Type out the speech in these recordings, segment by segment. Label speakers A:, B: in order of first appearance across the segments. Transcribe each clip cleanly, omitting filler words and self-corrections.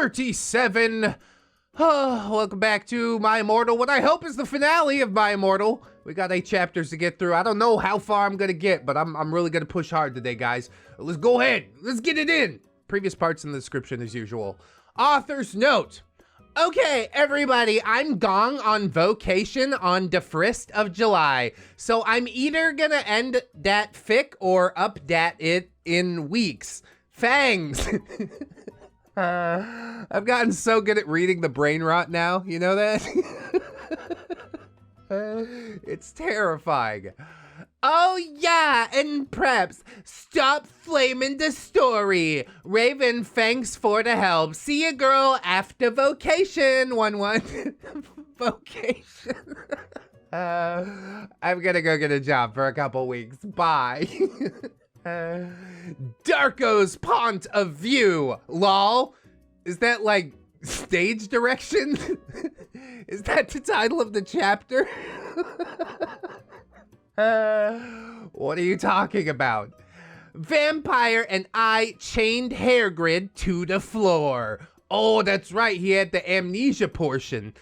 A: 37. Welcome back to My Immortal, what I hope is the finale of My Immortal. We got 8 chapters to get through. I don't know how far I'm gonna get, but I'm really gonna push hard today, guys. Let's go ahead. Let's get it in. Previous parts in the description as usual. Author's note. Okay, everybody, I'm gone on vacation on the 1st of July. So I'm either gonna end that fic or update it in weeks. Fangs. I've gotten so good at reading the brain rot now, you know that? It's terrifying. Oh yeah, and preps, stop flaming the story. Raven, thanks for the help. See ya, girl, after vocation. 1-1. Vocation. I'm gonna go get a job for a couple weeks. Bye. Darko's Pont of View. Lol. Is that like stage direction? Is that the title of the chapter? What are you talking about? Vampire and I chained hair grid to the floor. Oh, that's right. He had the amnesia portion.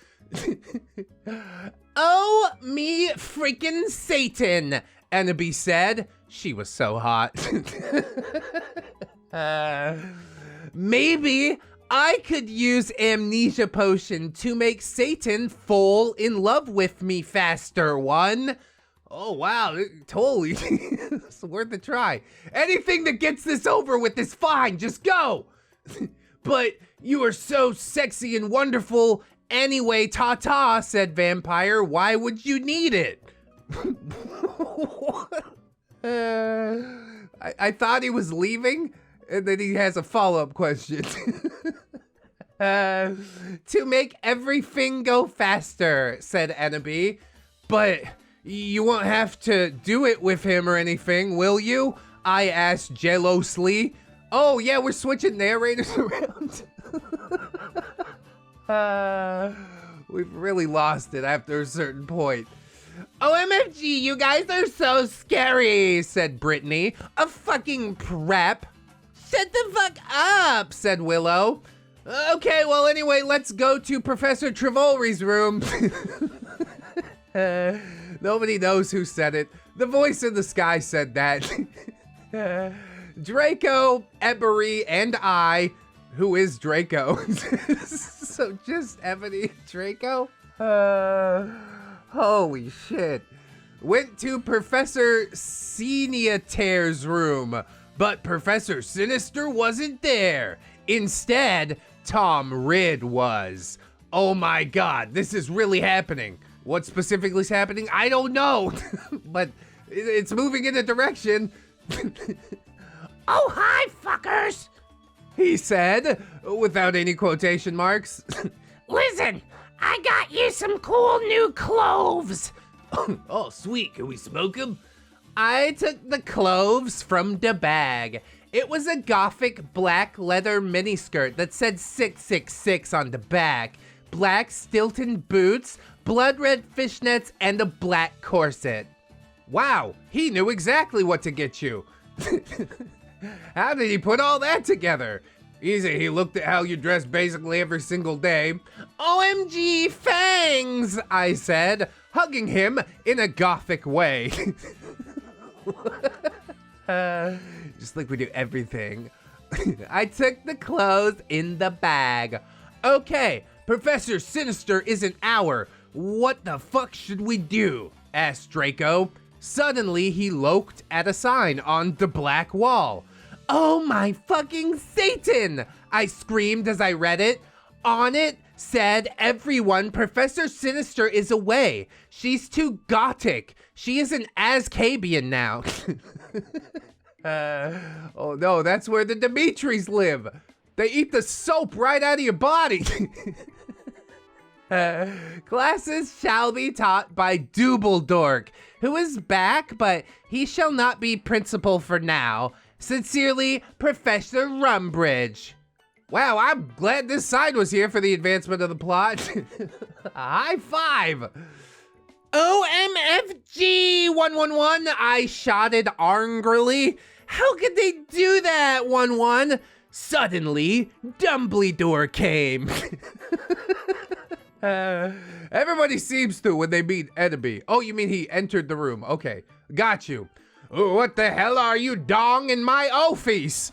A: Oh, me freaking Satan, Annabelle said. She was so hot. Maybe I could use amnesia potion to make Satan fall in love with me faster, one. Oh, wow, totally. It's worth a try. Anything that gets this over with is fine, just go. But you are so sexy and wonderful anyway, ta-ta, said Vampire. Why would you need it? I thought he was leaving, and then he has a follow-up question. To make everything go faster, said Annabelle. But you won't have to do it with him or anything, will you? I asked jealously. Oh yeah, we're switching narrators around. We've really lost it after a certain point. OMFG, you guys are so scary, said Brittany. A fucking prep. Shut the fuck up, said Willow. Okay, well anyway, let's go to Professor Travolri's room. Nobody knows who said it. The voice in the sky said that. Draco, Ebery, and I, who is Draco? So just Ebony, Draco? Holy shit. Went to Professor Siniater's room, but Professor Sinister wasn't there. Instead, Tom Ridd was. Oh my god, this is really happening. What specifically is happening? I don't know, but it's moving in a direction. Oh, hi, fuckers, he said, without any quotation marks. Listen, I got you some cool new cloves. Oh, sweet, can we smoke them? I took the cloves from the bag. It was a gothic black leather miniskirt that said 666 on the back, black Stilton boots, blood red fishnets, and a black corset. Wow, he knew exactly what to get you. How did he put all that together? Easy, he looked at how you dress basically every single day. OMG fangs, I said, hugging him in a gothic way. Just like we do everything. I took the clothes in the bag. Okay, Professor Sinister isn't our. What the fuck should we do? Asked Draco. Suddenly, he looked at a sign on the black wall. Oh my fucking Satan! I screamed as I read it. On it said, everyone, Professor Sinister is away. She's too gothic. She is an Azkabian now. Oh no, that's where the Dimitris live. They eat the soap right out of your body. Classes shall be taught by Doobledork, who is back, but he shall not be principal for now. Sincerely, Professor Rumbridge. Wow, I'm glad this side was here for the advancement of the plot. High five. OMFG 111, I shouted angrily. How could they do that, 1-1? Suddenly, Dumbledore came. Everybody seems to when they meet enemy. Oh, you mean he entered the room. Okay, got you. Oh, what the hell are you dong in my office?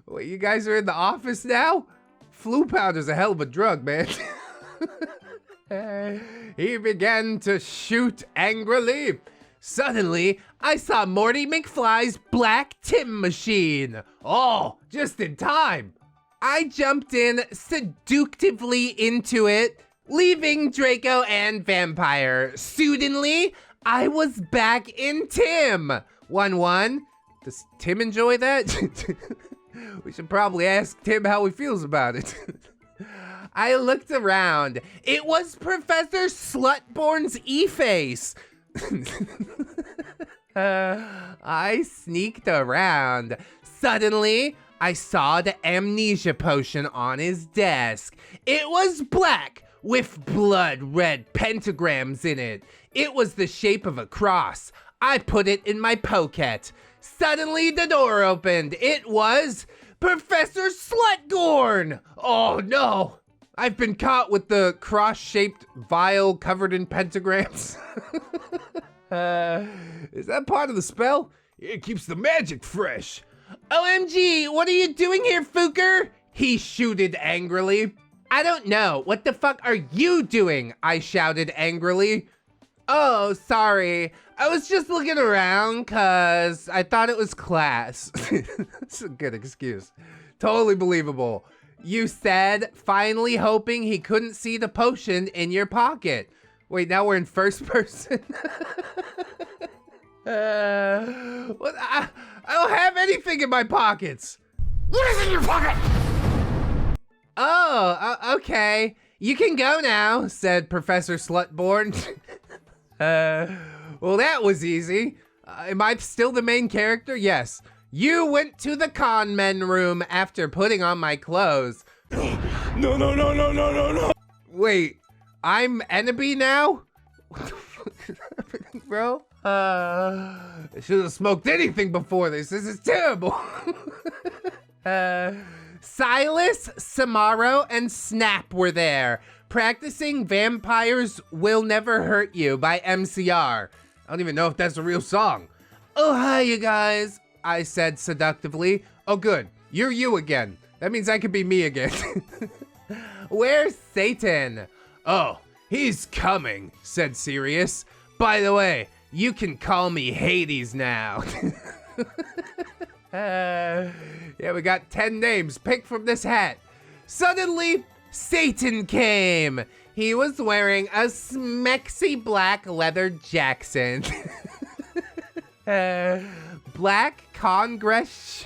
A: What, you guys are in the office now? Flu powder's a hell of a drug, man. He began to shoot angrily. Suddenly, I saw Morty McFly's black Tim machine. Oh, just in time. I jumped in seductively into it, leaving Draco and Vampire. Suddenly, I was back in Tim. 1-1. Does Tim enjoy that? We should probably ask Tim how he feels about it. I looked around. It was Professor Slutborn's E-Face. I sneaked around. Suddenly, I saw the amnesia potion on his desk. It was black with blood red pentagrams in it. It was the shape of a cross. I put it in my pocket. Suddenly, the door opened. It was Professor Slutgorn. Oh no. I've been caught with the cross-shaped vial covered in pentagrams. Is that part of the spell? It keeps the magic fresh. OMG, what are you doing here, Fooker? He shouted angrily. I don't know. What the fuck are you doing? I shouted angrily. Oh, sorry. I was just looking around cause I thought it was class. That's a good excuse. Totally believable. You said, finally hoping he couldn't see the potion in your pocket. Wait, now we're in first person? What? I don't have anything in my pockets.
B: What is in your pocket?
A: Oh, okay. You can go now, said Professor Slutborn. Well, that was easy. Am I still the main character? Yes. You went to the con men room after putting on my clothes. No. Wait, I'm enemy now? What the fuck is happening, bro? I should have smoked anything before this. This is terrible. Silas, Samaro, and Snap were there, practicing Vampires Will Never Hurt You by MCR. I don't even know if that's a real song. Oh, hi, you guys. I said seductively. Oh, good. You're you again. That means I could be me again. Where's Satan? Oh, he's coming, said Sirius. By the way, you can call me Hades now. Yeah, we got 10 names. Pick from this hat. Suddenly, Satan came. He was wearing a smexy black leather Jackson. Black Congress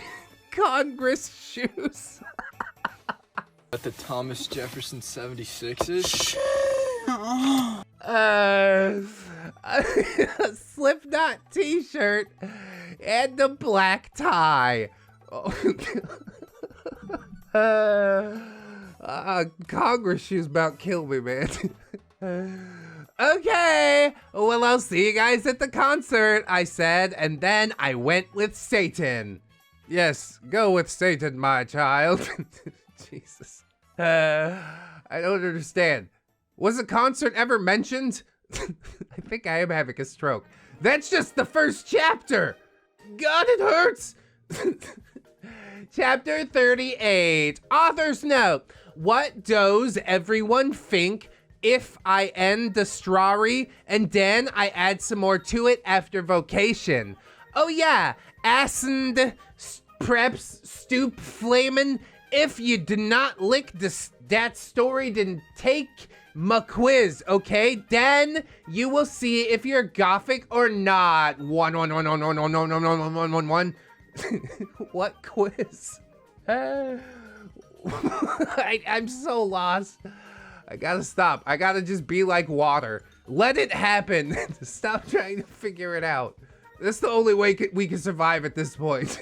A: shoes.
C: At the Thomas Jefferson 76s.
A: A Slipknot t-shirt and the black tie. Congress shoes about kill me, man. Okay, well, I'll see you guys at the concert, I said, and then I went with Satan. Yes, go with Satan, my child. Jesus. I don't understand. Was the concert ever mentioned? I think I am having a stroke. That's just the first chapter. God, it hurts. Chapter 38. Author's note. What does everyone think if I end the story and then I add some more to it after vocation? Oh yeah, and preps stoop flamin'. If you do not lick that story, then take my quiz, okay? Then you will see if you're gothic or not. One. What quiz? I'm so lost. I gotta stop. I gotta just be like water. Let it happen. Stop trying to figure it out. That's the only way we can survive at this point.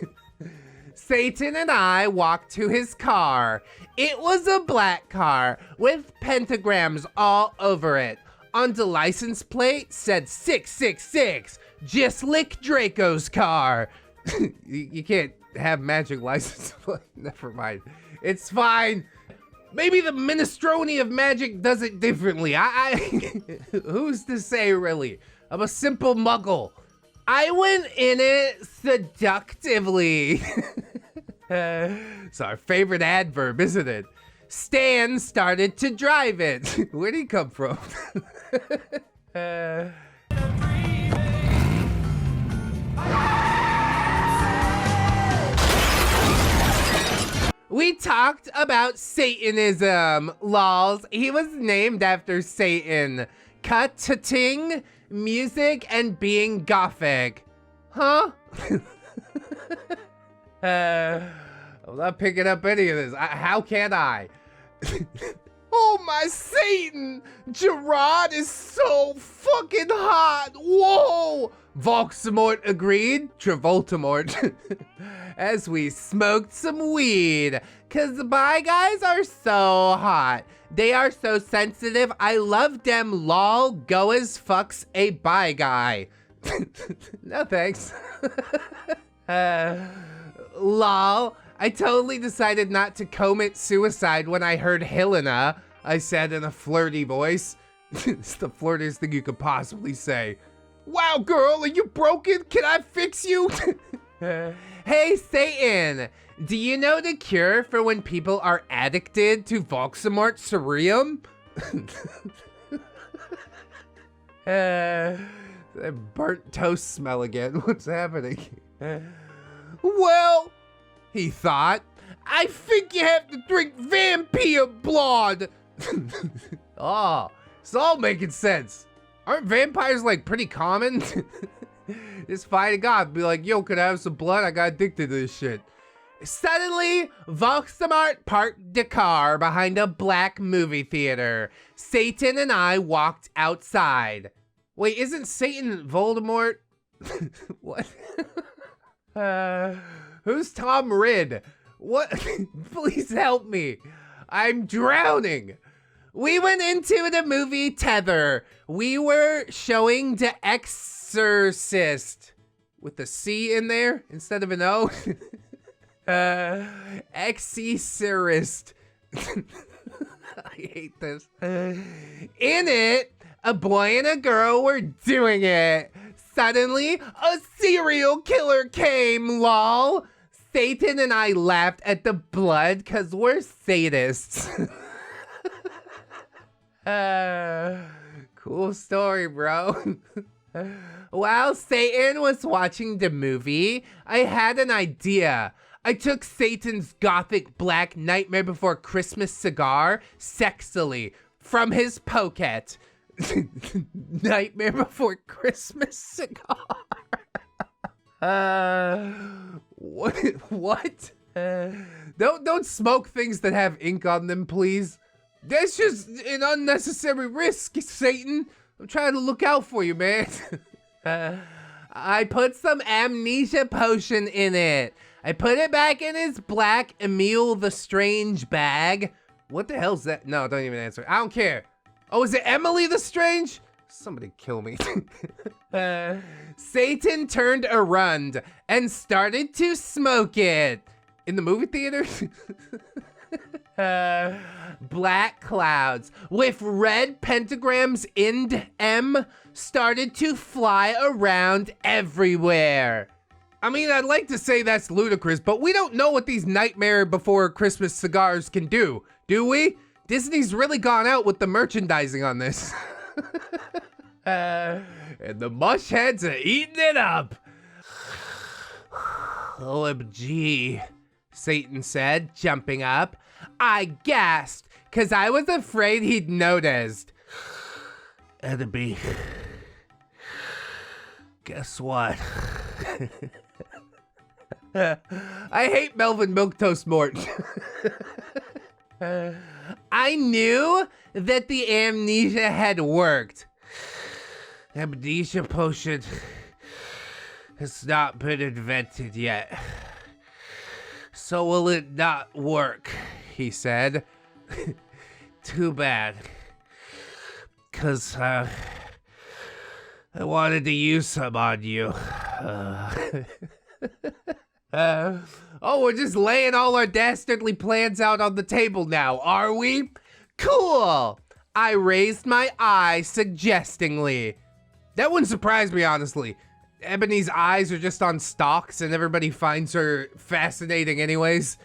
A: Satan and I walked to his car. It was a black car with pentagrams all over it. On the license plate said 666, just like Draco's car. You can't have magic license plate. Never mind. It's fine. Maybe the minestrone of magic does it differently. Who's to say, really? I'm a simple muggle. I went in it seductively. It's our favorite adverb, isn't it? Stan started to drive it. Where'd he come from? We talked about Satanism, lols. He was named after Satan. Cutting, music, and being gothic. Huh? I'm not picking up any of this. How can I? Oh my Satan! Gerard is so fucking hot! Whoa! Voxamort agreed, Travoltamort. As we smoked some weed. Cause the bi guys are so hot. They are so sensitive. I love them, lol. Go as fucks a bi guy. No thanks. Lol. I totally decided not to commit suicide when I heard Helena, I said in a flirty voice. It's the flirtiest thing you could possibly say. Wow, girl, are you broken? Can I fix you? Hey, Satan, do you know the cure for when people are addicted to Voxamort Cereum? That burnt toast smell again. What's happening? Well, he thought, I think you have to drink vampire blood. Oh, it's all making sense. Aren't vampires like pretty common? Just fight a god, be like, yo, could I have some blood? I got addicted to this shit. Suddenly, Voxamart parked the car behind a black movie theater. Satan and I walked outside. Wait, isn't Satan Voldemort? What? Who's Tom Ridd? What? Please help me. I'm drowning. We went into the movie Tether. We were showing The Exorcist. With a C in there instead of an O. Exorcist. I hate this. In it, a boy and a girl were doing it. Suddenly, a serial killer came, lol. Satan and I laughed at the blood because we're sadists. Cool story, bro. While Satan was watching the movie, I had an idea. I took Satan's gothic black Nightmare Before Christmas cigar sexily from his pocket. Nightmare Before Christmas cigar. What? Don't smoke things that have ink on them, please. That's just an unnecessary risk, Satan. I'm trying to look out for you, man. I put some amnesia potion in it. I put it back in his black Emile the Strange bag. What the hell's that? No, don't even answer. I don't care. Oh, is it Emily the Strange? Somebody kill me. Satan turned around and started to smoke it. In the movie theater? Black clouds with red pentagrams in M started to fly around everywhere. I mean, I'd like to say that's ludicrous, but we don't know what these Nightmare Before Christmas cigars can do we? Disney's really gone out with the merchandising on this. And the mush heads are eating it up. OMG, Satan said, jumping up. I gasped, cause I was afraid he'd noticed. Enemy. Guess what? I hate Melvin Milquetoast Mort. I knew that the amnesia had worked. Amnesia potion has not been invented yet. So will it not work, he said. Too bad. 'Cause I wanted to use some on you. Oh, we're just laying all our dastardly plans out on the table now, are we? Cool! I raised my eye suggestingly. That wouldn't surprise me, honestly. Ebony's eyes are just on stalks and everybody finds her fascinating anyways.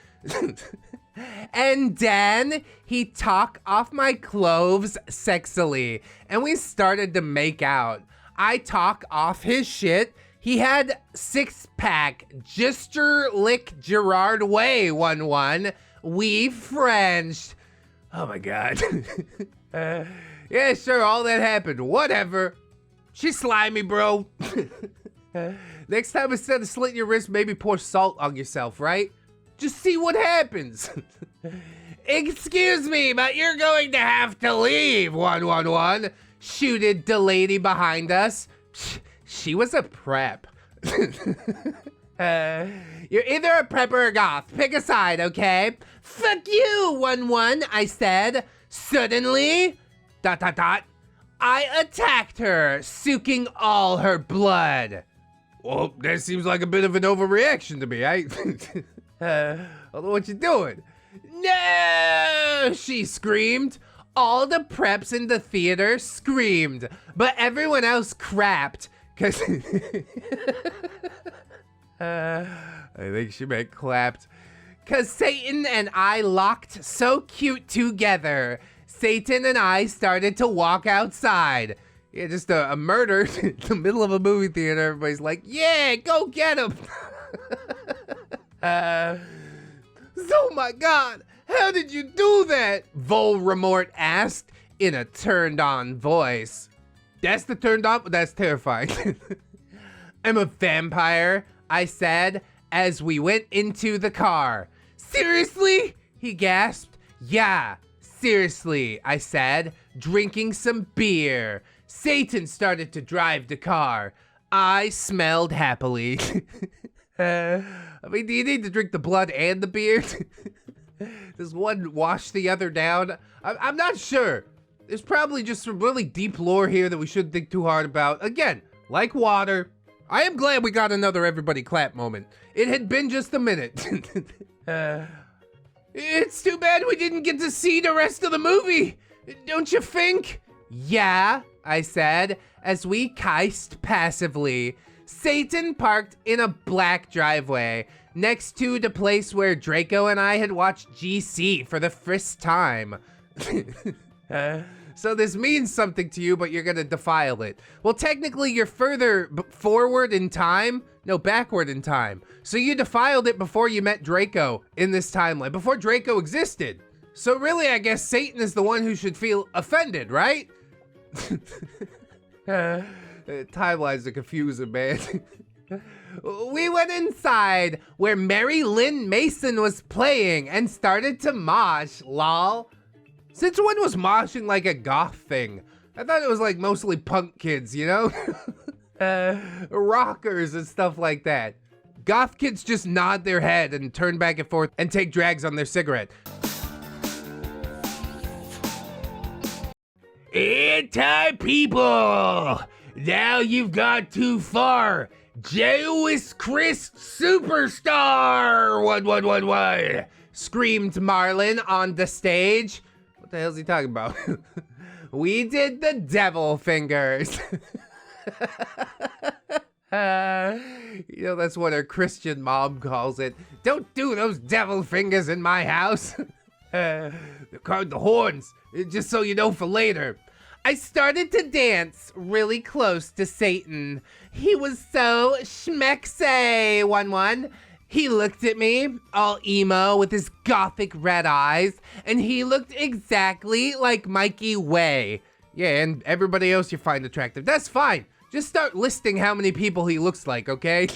A: And then he took off my clothes sexily and we started to make out. I took off his shit. He had six-pack, Gister Lick Gerard Way 1-1. We Frenched. Oh my God. Yeah, sure, all that happened. Whatever. She's slimy, bro. Next time instead of slitting your wrist, maybe pour salt on yourself, right? Just see what happens. Excuse me, but you're going to have to leave, 111. Shooted the lady behind us. She was a prep. You're either a prep or a goth. Pick a side, okay? Fuck you, 1-1, I said. Suddenly, ... I attacked her, sucking all her blood. Well, that seems like a bit of an overreaction to me. I don't know what you're doing. No, she screamed. All the preps in the theater screamed, but everyone else crapped, cause I think she meant clapped. Cause Satan and I locked so cute together. Satan and I started to walk outside. Yeah, just a murder in the middle of a movie theater. Everybody's like, yeah, go get him. Oh my God, how did you do that? Voldemort asked in a turned on voice. That's the turned on, that's terrifying. I'm a vampire, I said as we went into the car. Seriously? He gasped. Yeah. Seriously, I said, drinking some beer. Satan started to drive the car. I smelled happily. I mean, do you need to drink the blood and the beer? Does one wash the other down? I'm not sure. There's probably just some really deep lore here that we shouldn't think too hard about. Again, like water. I am glad we got another everybody clap moment. It had been just a minute. It's too bad we didn't get to see the rest of the movie, don't you think? Yeah, I said, as we kissed passively. Satan parked in a black driveway, next to the place where Draco and I had watched GC for the first time. So this means something to you, but you're gonna defile it. Well, technically you're further forward in time, no, backward in time. So you defiled it before you met Draco in this timeline, before Draco existed. So really, I guess Satan is the one who should feel offended, right? Timelines are confusing, man. We went inside where Mary Lynn Mason was playing and started to mosh, lol. Since when was moshing like a goth thing? I thought it was like mostly punk kids, you know? Rockers and stuff like that. Goth kids just nod their head and turn back and forth and take drags on their cigarette. Anti-people! Now you've got too far. Jewish Chris Superstar! 1111! Screamed Marlon on the stage. What the hell's he talking about? We did the devil fingers. You know, that's what her Christian mom calls it. Don't do those devil fingers in my house. They're called the horns, just so you know for later. I started to dance really close to Satan. He was so schmecksy, 1-1. He looked at me, all emo with his gothic red eyes, and he looked exactly like Mikey Way. Yeah, and everybody else you find attractive. That's fine. Just start listing how many people he looks like, okay?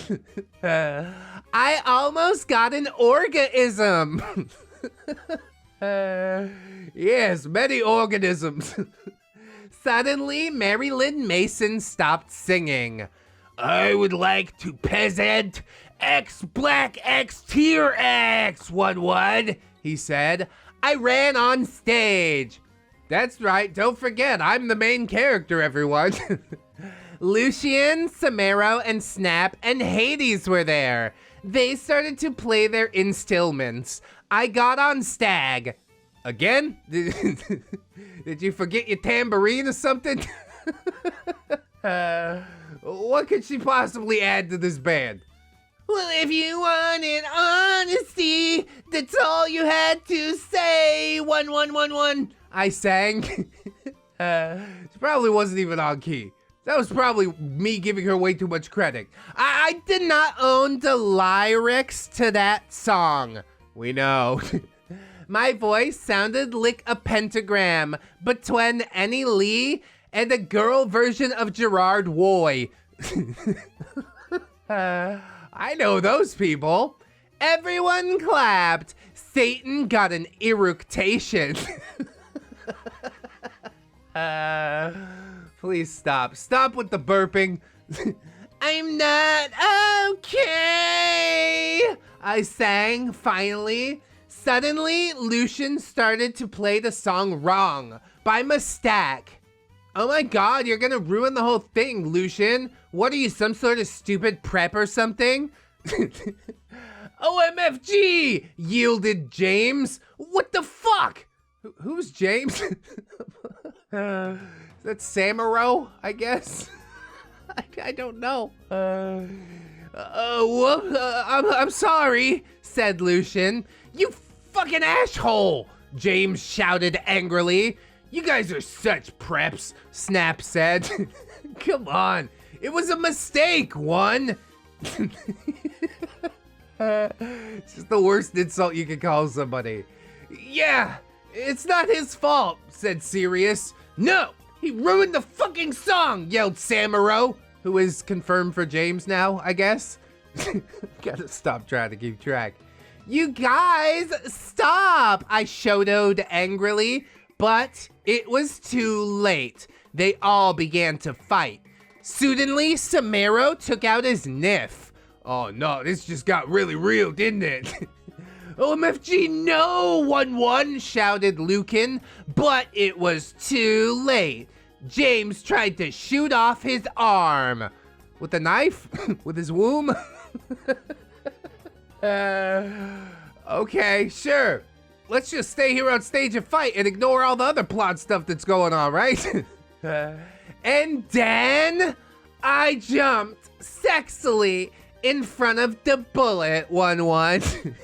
A: I almost got an orgasm. Yes, many organisms. Suddenly, Mary Lynn Mason stopped singing. I would like to present X Black X Tier X 1-1, he said. I ran on stage. That's right, don't forget, I'm the main character, everyone. Lucian, Samaro, and Snap, and Hades were there. They started to play their instillments. I got on Stag. Again? Did you forget your tambourine or something? What could she possibly add to this band? Well, if you wanted honesty, that's all you had to say. 1111. I sang. She probably wasn't even on key. That was probably me giving her way too much credit. I did not own the lyrics to that song. We know. My voice sounded like a pentagram between Annie Lee and a girl version of Gerard Way. I know those people. Everyone clapped. Satan got an eructation. Please stop. Stop with the burping. I'm not okay. I sang, finally. Suddenly, Lucian started to play the song wrong, by mistake. Oh my god, you're gonna ruin the whole thing, Lucian. What are you, some sort of stupid prep or something? OMFG, yielded James. What the fuck? Who's James? Is that Samaro, I guess? I don't know. I'm sorry, said Lucian. You fucking asshole, James shouted angrily. You guys are such preps, Snap said. Come on, it was a mistake, one. It's just the worst insult you can call somebody. Yeah, it's not his fault, said Sirius. No, he ruined the fucking song, yelled Samaro, who is confirmed for James now, I guess. Gotta stop trying to keep track. You guys, stop, I shouted angrily, but it was too late. They all began to fight. Suddenly, Samaro took out his niff. Oh no, this just got really real, didn't it? OMFG, no, 1-1, shouted Lucan, but it was too late. James tried to shoot off his arm. With a knife? With his womb? Okay, sure. Let's just stay here on stage and fight and ignore all the other plot stuff that's going on, right? And then I jumped sexily in front of the bullet, 1-1.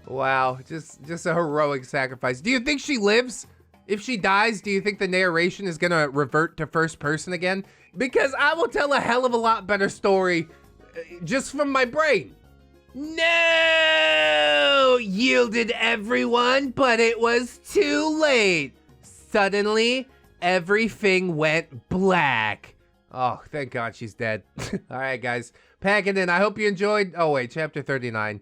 A: Wow, just a heroic sacrifice. Do you think she lives? If she dies, do you think the narration is gonna revert to first person again? Because I will tell a hell of a lot better story just from my brain. No! Yielded everyone, but it was too late. Suddenly, everything went black. Oh, thank God she's dead. All right, guys, pack it in. I hope you enjoyed. Oh, wait, chapter 39.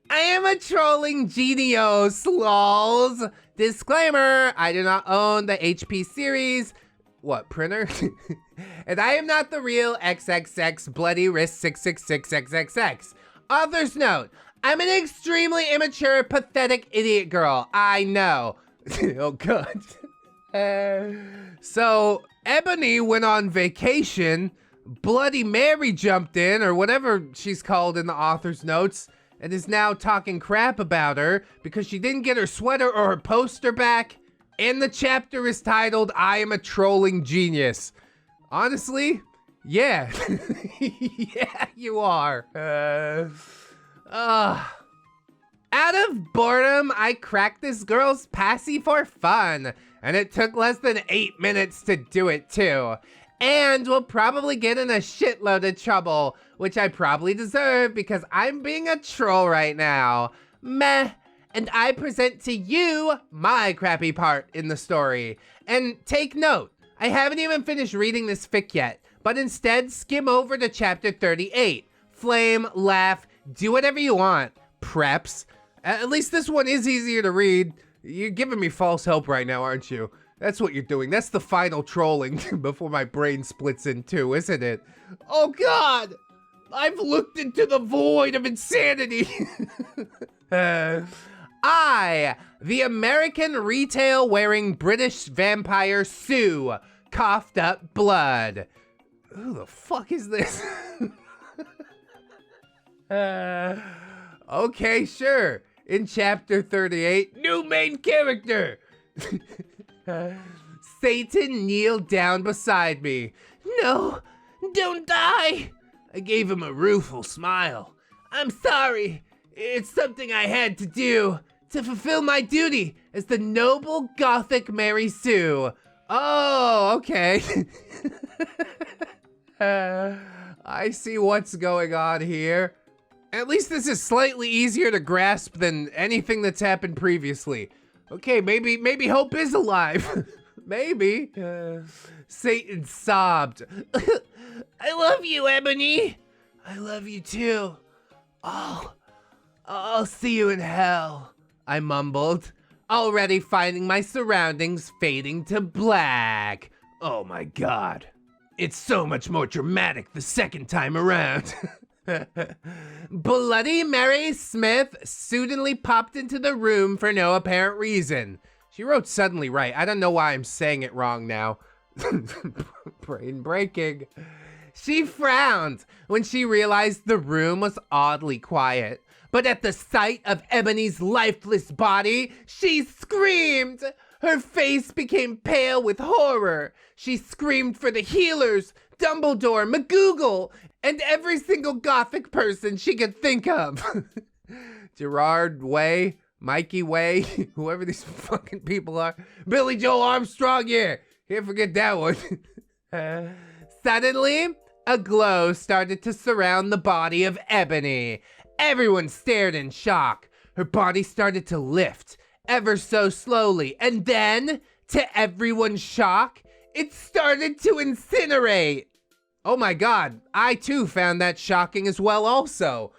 A: I am a trolling genius, lols. Disclaimer, I do not own the HP series. What, printer? And I am not the real XXX Bloody Wrist 666XXX. Author's note, I'm an extremely immature, pathetic idiot girl. I know. Oh, God. So, Ebony went on vacation. Bloody Mary jumped in, or whatever she's called in the author's notes, and is now talking crap about her because she didn't get her sweater or her poster back. And the chapter is titled, I am a trolling genius. Honestly, yeah. Yeah, you are. Out of boredom, I cracked this girl's passy for fun. And it took less than 8 minutes to do it too. And we'll probably get in a shitload of trouble, which I probably deserve because I'm being a troll right now. Meh. And I present to you my crappy part in the story. And take note, I haven't even finished reading this fic yet, but instead skim over to chapter 38. Flame, laugh, do whatever you want, preps. At least this one is easier to read. You're giving me false hope right now, aren't you? That's what you're doing. That's the final trolling before my brain splits in two, isn't it? Oh God! I've looked into the void of insanity. I, the American retail-wearing British vampire Sue, coughed up blood. Who the fuck is this? Okay, sure. In chapter 38, new main character. Satan kneeled down beside me. No, don't die. I gave him a rueful smile. I'm sorry. It's something I had to do to fulfill my duty as the noble Gothic Mary Sue. Oh, okay. I see what's going on here. At least this is slightly easier to grasp than anything that's happened previously. Okay, maybe Hope is alive. Maybe. Satan sobbed. I love you, Ebony. I love you too. I'll see you in hell, I mumbled, already finding my surroundings fading to black. Oh my God. It's so much more dramatic the second time around. Bloody Mary Smith suddenly popped into the room for no apparent reason. She wrote suddenly right. I don't know why I'm saying it wrong now. Brain breaking. She frowned when she realized the room was oddly quiet. But at the sight of Ebony's lifeless body, she screamed. Her face became pale with horror. She screamed for the healers, Dumbledore, McGoogle, and every single Gothic person she could think of. Gerard Way, Mikey Way, whoever these fucking people are. Billy Joel Armstrong, yeah. Can't forget that one. Suddenly, a glow started to surround the body of Ebony. Everyone stared in shock. Her body started to lift, ever so slowly, and then, to everyone's shock, it started to incinerate. Oh my God, I too found that shocking as well also.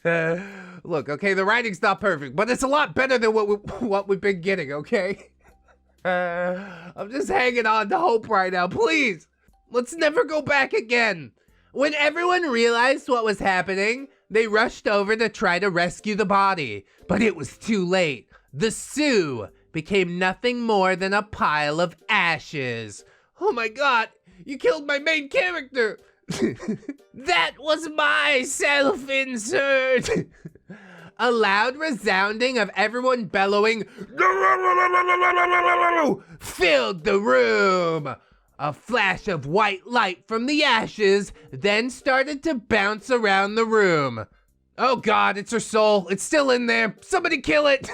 A: Look, okay, the writing's not perfect, but it's a lot better than what we've been getting, okay? I'm just hanging on to hope right now, please. Let's never go back again. When everyone realized what was happening, they rushed over to try to rescue the body, but it was too late. The Sue became nothing more than a pile of ashes. Oh my God, you killed my main character. That was my self-insert. A loud resounding of everyone bellowing filled the room. A flash of white light from the ashes then started to bounce around the room. Oh God, it's her soul. It's still in there. Somebody kill it.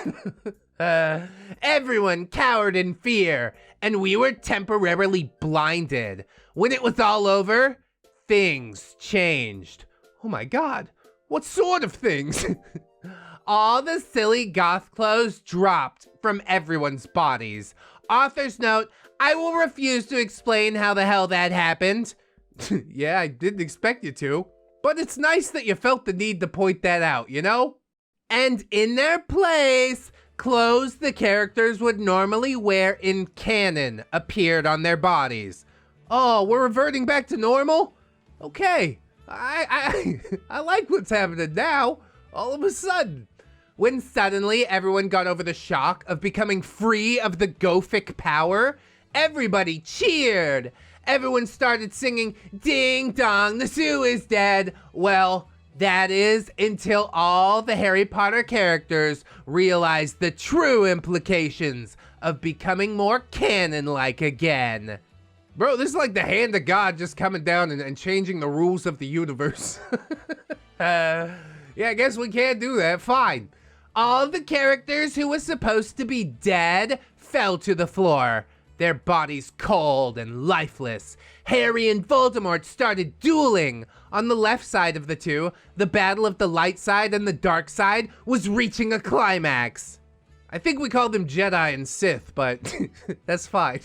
A: Everyone cowered in fear, and we were temporarily blinded. When it was all over, things changed. Oh my God, what sort of things? All the silly goth clothes dropped from everyone's bodies. Author's note, I will refuse to explain how the hell that happened. Yeah, I didn't expect you to. But it's nice that you felt the need to point that out, you know? And in their place, clothes the characters would normally wear in canon appeared on their bodies. Oh, we're reverting back to normal? Okay, I like what's happening now, all of a sudden. When suddenly everyone got over the shock of becoming free of the Gothic power, everybody cheered. Everyone started singing, ding dong, the Sue is dead. Well, that is until all the Harry Potter characters realized the true implications of becoming more canon-like again. Bro, this is like the hand of God just coming down and changing the rules of the universe. Yeah, I guess we can't do that, fine. All the characters who were supposed to be dead fell to the floor, their bodies cold and lifeless. Harry and Voldemort started dueling. On the left side of the two, the battle of the light side and the dark side was reaching a climax. I think we call them Jedi and Sith, but that's fine.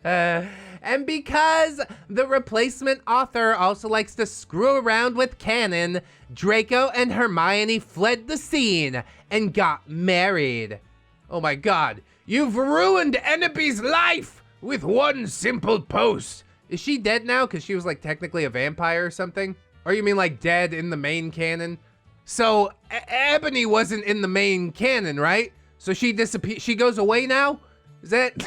A: And because the replacement author also likes to screw around with canon, Draco and Hermione fled the scene and got married. Oh my God, you've ruined Enneby's life with one simple post. Is she dead now because she was like technically a vampire or something? Or you mean like dead in the main canon? So Ebony wasn't in the main canon, right? So she disappears. She goes away now? Is that?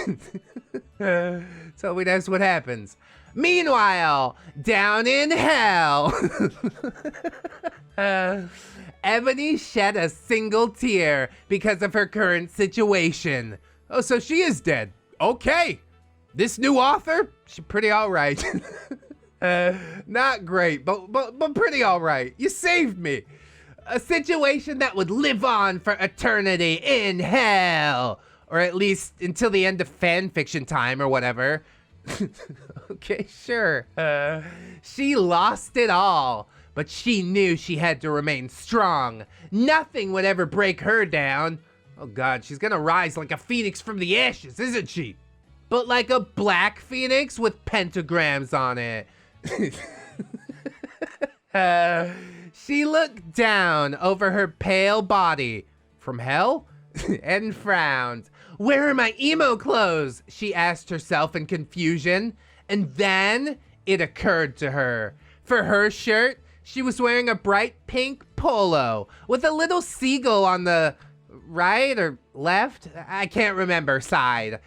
A: Tell me that's what happens. Meanwhile, down in hell, Ebony shed a single tear because of her current situation. Oh, so she is dead. Okay. This new author, she's pretty all right. Not great, but pretty all right. You saved me. A situation that would live on for eternity in hell. Or at least until the end of fanfiction time or whatever. Okay, sure. She lost it all, but she knew she had to remain strong. Nothing would ever break her down. Oh God, she's gonna rise like a phoenix from the ashes, isn't she? But like a black phoenix with pentagrams on it. She looked down over her pale body from hell and frowned. Where are my emo clothes? She asked herself in confusion. And then it occurred to her. For her shirt, she was wearing a bright pink polo with a little seagull on the right or left, I can't remember, side.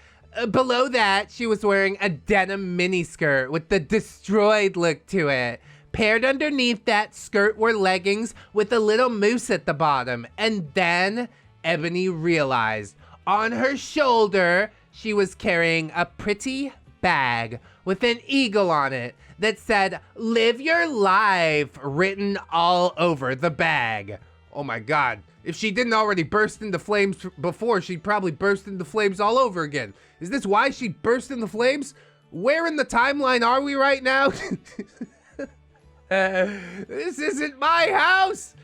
A: Below that, she was wearing a denim miniskirt with the destroyed look to it. Paired underneath that skirt were leggings with a little moose at the bottom. And then Ebony realized on her shoulder, she was carrying a pretty bag with an eagle on it that said, "Live your life," written all over the bag. Oh my God. If she didn't already burst into flames before, she'd probably burst into flames all over again. Is this why she burst into flames? Where in the timeline are we right now? This isn't my house.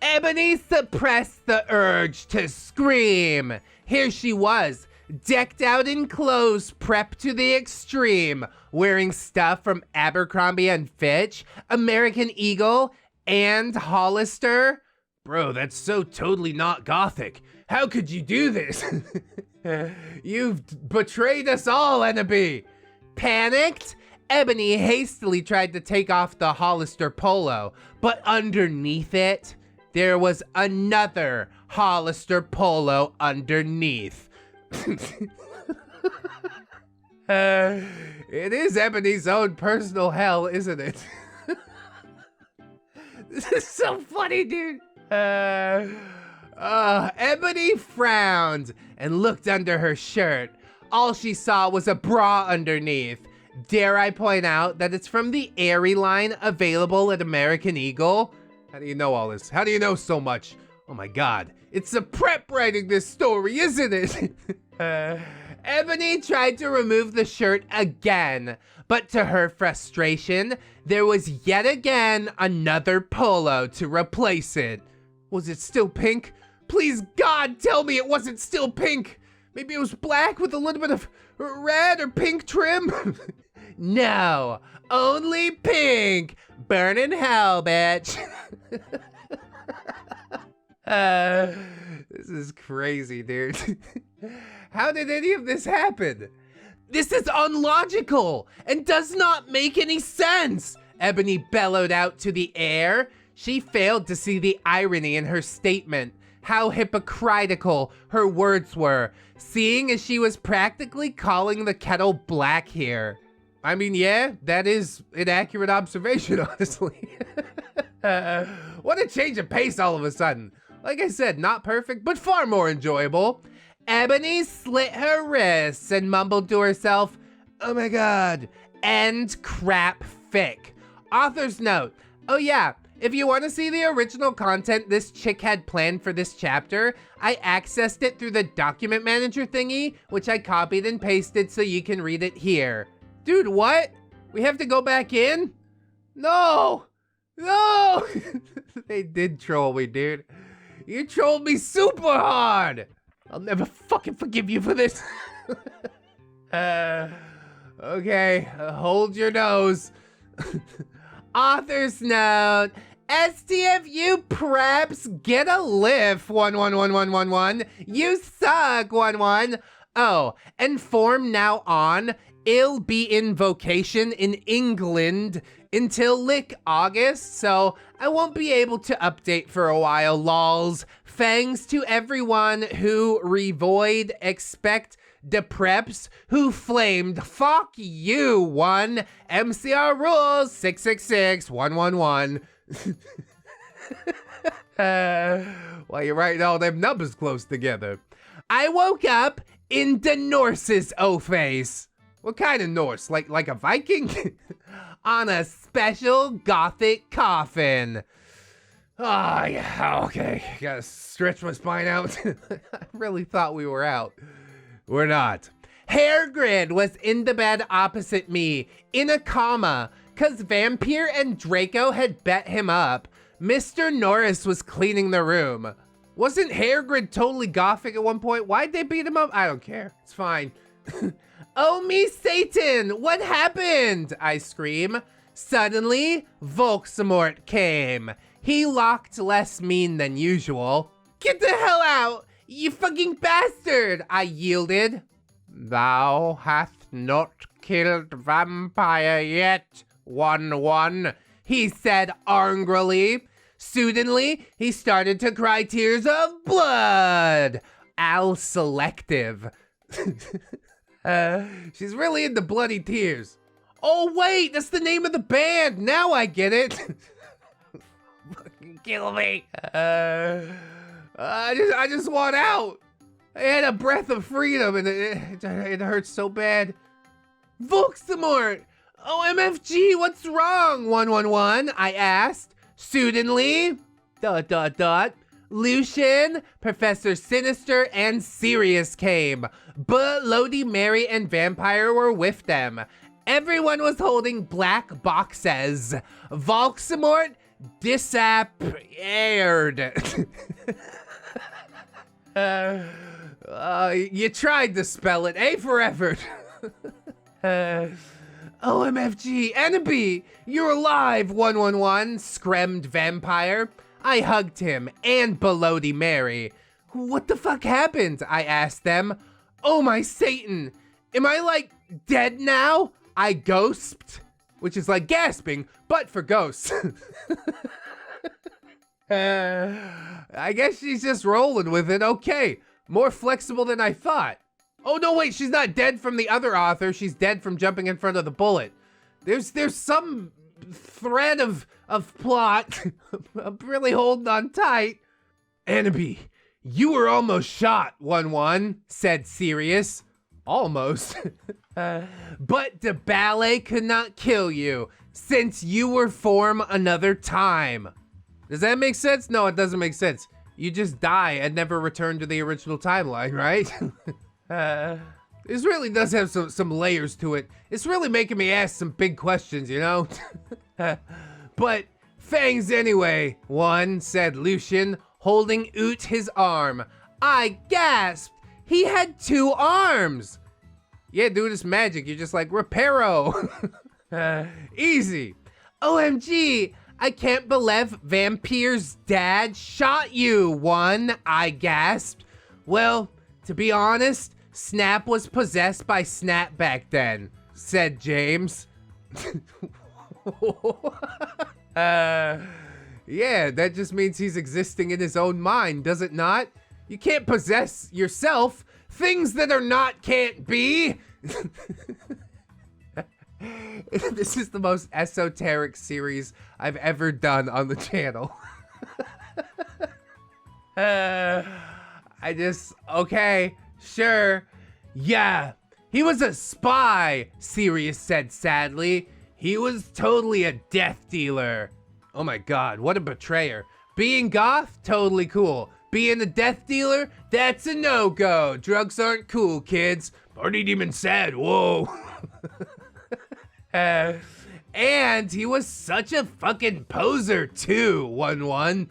A: Ebony suppressed the urge to scream. Here she was, decked out in clothes prepped to the extreme, wearing stuff from Abercrombie and Fitch, American Eagle, and Hollister. Bro, that's so totally not gothic. How could you do this? You've betrayed us all, Enemy. Panicked, Ebony hastily tried to take off the Hollister polo, but underneath it, there was another Hollister polo underneath. It is Ebony's own personal hell, isn't it? This is so funny, dude. Ebony frowned and looked under her shirt. All she saw was a bra underneath. Dare I point out that it's from the Aerie line available at American Eagle? How do you know all this? How do you know so much? Oh my God, it's a prep writing this story, isn't it? Ebony tried to remove the shirt again, but to her frustration, there was yet again another polo to replace it. Was it still pink? Please, God, tell me it wasn't still pink. Maybe it was black with a little bit of red or pink trim? No, only pink. Burn in hell, bitch. This is crazy, dude. How did any of this happen? This is unlogical and does not make any sense. Ebony bellowed out to the air. She failed to see the irony in her statement, how hypocritical her words were, seeing as she was practically calling the kettle black here. I mean, yeah, that is an accurate observation, honestly. What a change of pace all of a sudden. Like I said, not perfect, but far more enjoyable. Ebony slit her wrists and mumbled to herself, "Oh my God," end crap fic. Author's note, oh yeah, if you want to see the original content this chick had planned for this chapter, I accessed it through the document manager thingy, which I copied and pasted so you can read it here. Dude, what? We have to go back in? No! No! They did troll me, dude. You trolled me super hard! I'll never fucking forgive you for this. Okay, hold your nose. Author's note. STFU preps, get a lift, 111111. You suck, 11. Oh, and form now on. Ill be in vocation in England until lick August, so I won't be able to update for a while, lols. Thanks to everyone who revoid expect the preps who flamed fuck you one MCR rules 666 111. While you're writing all them numbers close together. I woke up in the Norse's O-face. What kind of Norse? Like a Viking? On a special gothic coffin. Oh, yeah, okay. Gotta stretch my spine out. I really thought we were out. We're not. Hairgrid was in the bed opposite me, in a coma, cause Vampire and Draco had bet him up. Mr. Norris was cleaning the room. Wasn't Hairgrid totally gothic at one point? Why'd they beat him up? I don't care. It's fine. Oh, me Satan! What happened? I scream. Suddenly, Volksamort came. He looked less mean than usual. Get the hell out! You fucking bastard! I yielded. Thou hast not killed vampire yet, 1-1. He said angrily. Suddenly, he started to cry tears of blood. Al Selective. She's really into bloody tears. Oh wait, that's the name of the band. Now I get it. Fucking kill me. I just want out. I had a breath of freedom and it hurts so bad. Volksamort. Oh, MFG, what's wrong? 111, I asked. Suddenly, ... Lucian, Professor Sinister, and Sirius came. But Bloody Mary and Vampire were with them. Everyone was holding black boxes. Volksamort disappeared. You tried to spell it, A for effort. OMFG, Enemy, you're alive, 111, screamed Vampire. I hugged him and Bloody Mary. What the fuck happened? I asked them. Oh my Satan, am I like dead now? I gasped, which is like gasping, but for ghosts. I guess she's just rolling with it. Okay, more flexible than I thought. Oh no, wait, she's not dead from the other author. She's dead from jumping in front of the bullet. There's some thread of plot. I'm really holding on tight. Annabee, you were almost shot, 1-1, said Sirius. Almost. But the ballet could not kill you, since you were form another time. Does that make sense? No, it doesn't make sense. You just die and never return to the original timeline, right? This really does have some layers to it. It's really making me ask some big questions, you know? But fangs anyway, 1, said Lucian, holding Oot his arm. I gasped. He had 2 arms. Yeah, dude, it's magic. You're just like, Reparo. Easy. OMG, I can't believe Vampire's dad shot you, 1, I gasped. Well, to be honest, Snap was possessed by Snap back then, said James. Yeah, that just means he's existing in his own mind, does it not? You can't possess yourself. Things that are not can't be. This is the most esoteric series I've ever done on the channel. Okay, sure. Yeah, he was a spy, Sirius said sadly. He was totally a death dealer. Oh my god, what a betrayer. Being goth, totally cool. Being a death dealer, that's a no-go. Drugs aren't cool, kids. Party demon said, whoa. And he was such a fucking poser too, 1-1,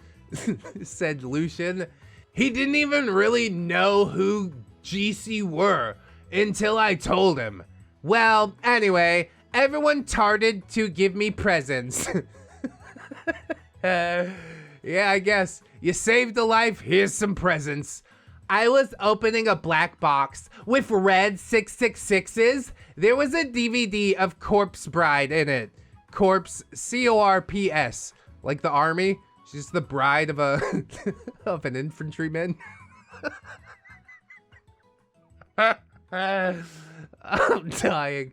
A: said Lucian. He didn't even really know who GC were until I told him. Well, anyway, everyone started to give me presents. Yeah, I guess. You saved a life, here's some presents. I was opening a black box with red 666s. There was a DVD of Corpse Bride in it. corpse, C-O-R-P-S, like the army. She's the bride of a of an infantryman. I'm dying.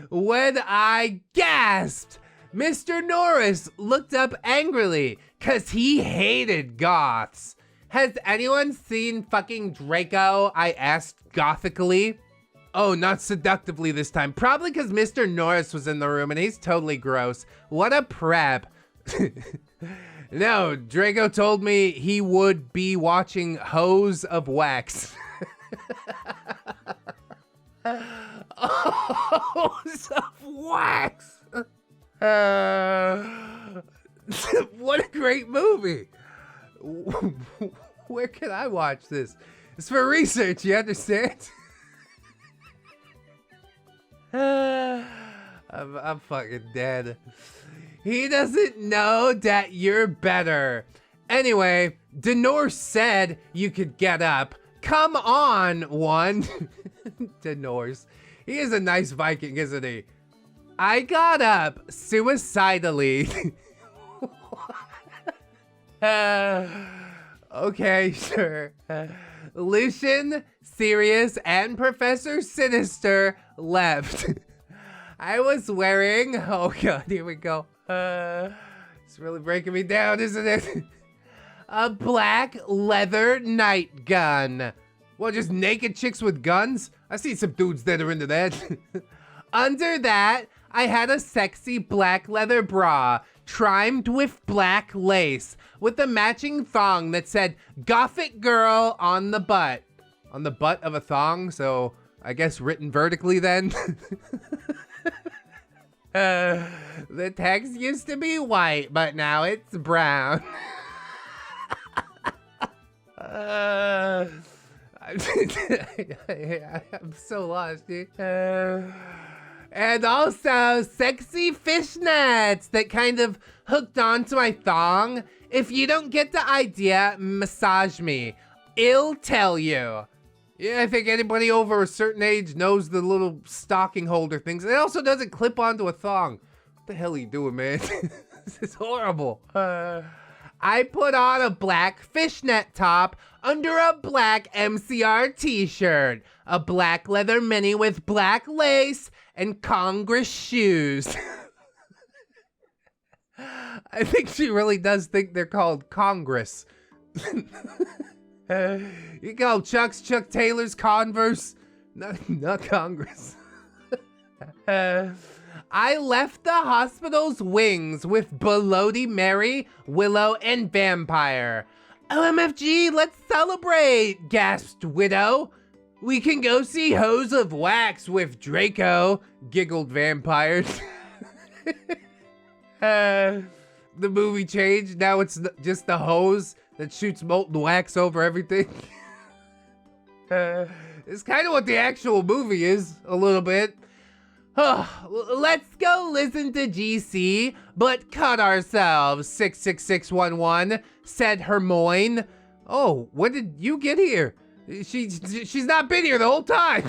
A: When I gasped, Mr. Norris looked up angrily, cause he hated goths. Has anyone seen fucking Draco? I asked gothically. Oh, not seductively this time. Probably because Mr. Norris was in the room and he's totally gross. What a prep. No, Draco told me he would be watching Hose of Wax. Hose of Wax. What a great movie. Where can I watch this? It's for research, you understand? I'm fucking dead. He doesn't know that you're better. Anyway, Denor said you could get up. Come on, one. Denors. He is a nice Viking, isn't he? I got up suicidally. Okay, sure. Lucian, Sirius, and Professor Sinister left. I was wearing, oh god, here we go. It's really breaking me down, isn't it? A black leather night gun. Well, just naked chicks with guns? I see some dudes that are into that. Under that, I had a sexy black leather bra, trimmed with black lace, with a matching thong that said Gothic Girl on the butt. On the butt of a thong, so I guess written vertically then. The text used to be white, but now it's brown. I'm so lost, dude. And also sexy fishnets that kind of hooked onto my thong. If you don't get the idea, massage me. I'll tell you. Yeah, I think anybody over a certain age knows the little stocking holder things. It also doesn't clip onto a thong. What the hell are you doing, man? This is horrible. I put on a black fishnet top under a black MCR t-shirt, a black leather mini with black lace, and Congress shoes. I think she really does think they're called Congress. You go Chuck's, Chuck Taylor's, Converse, not Congress. I left the hospital's wings with Bloody Mary, Willow, and Vampire. OMFG, let's celebrate, gasped Widow. We can go see Hose of Wax with Draco, giggled Vampire. The movie changed, now it's just the hose that shoots molten wax over everything. It's kind of what the actual movie is, a little bit. Let's go listen to GC, but cut ourselves, 66611, said Hermione. Oh, when did you get here? She's not been here the whole time.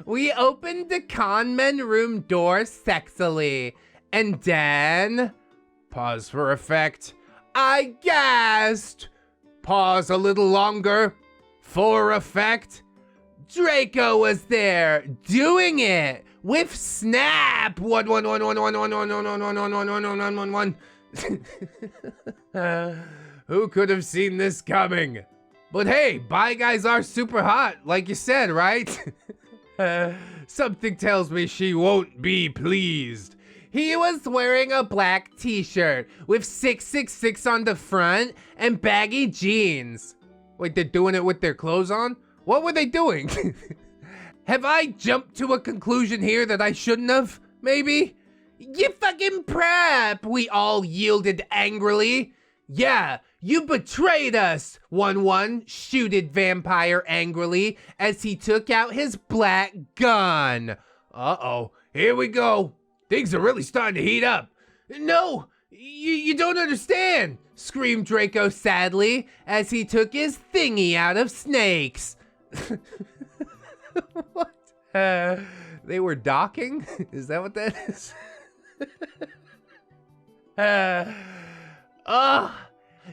A: We opened the conmen room door sexily, and then, pause for effect, I gasped. Pause a little longer, for effect. Draco was there, doing it with Snap. 1111111111111. Who could have seen this coming? But hey, Bye Guys are super hot, like you said, right? Something tells me she won't be pleased. He was wearing a black t-shirt with 666 on the front and baggy jeans. Wait, they're doing it with their clothes on? What were they doing? Have I jumped to a conclusion here that I shouldn't have? Maybe? You fucking prep! We all yielded angrily. Yeah, you betrayed us, 1-1 shooted Vampire angrily as he took out his black gun. Uh-oh, here we go. Things are really starting to heat up. No, you don't understand, screamed Draco sadly as he took his thingy out of snakes. What? They were docking? Is that what that is?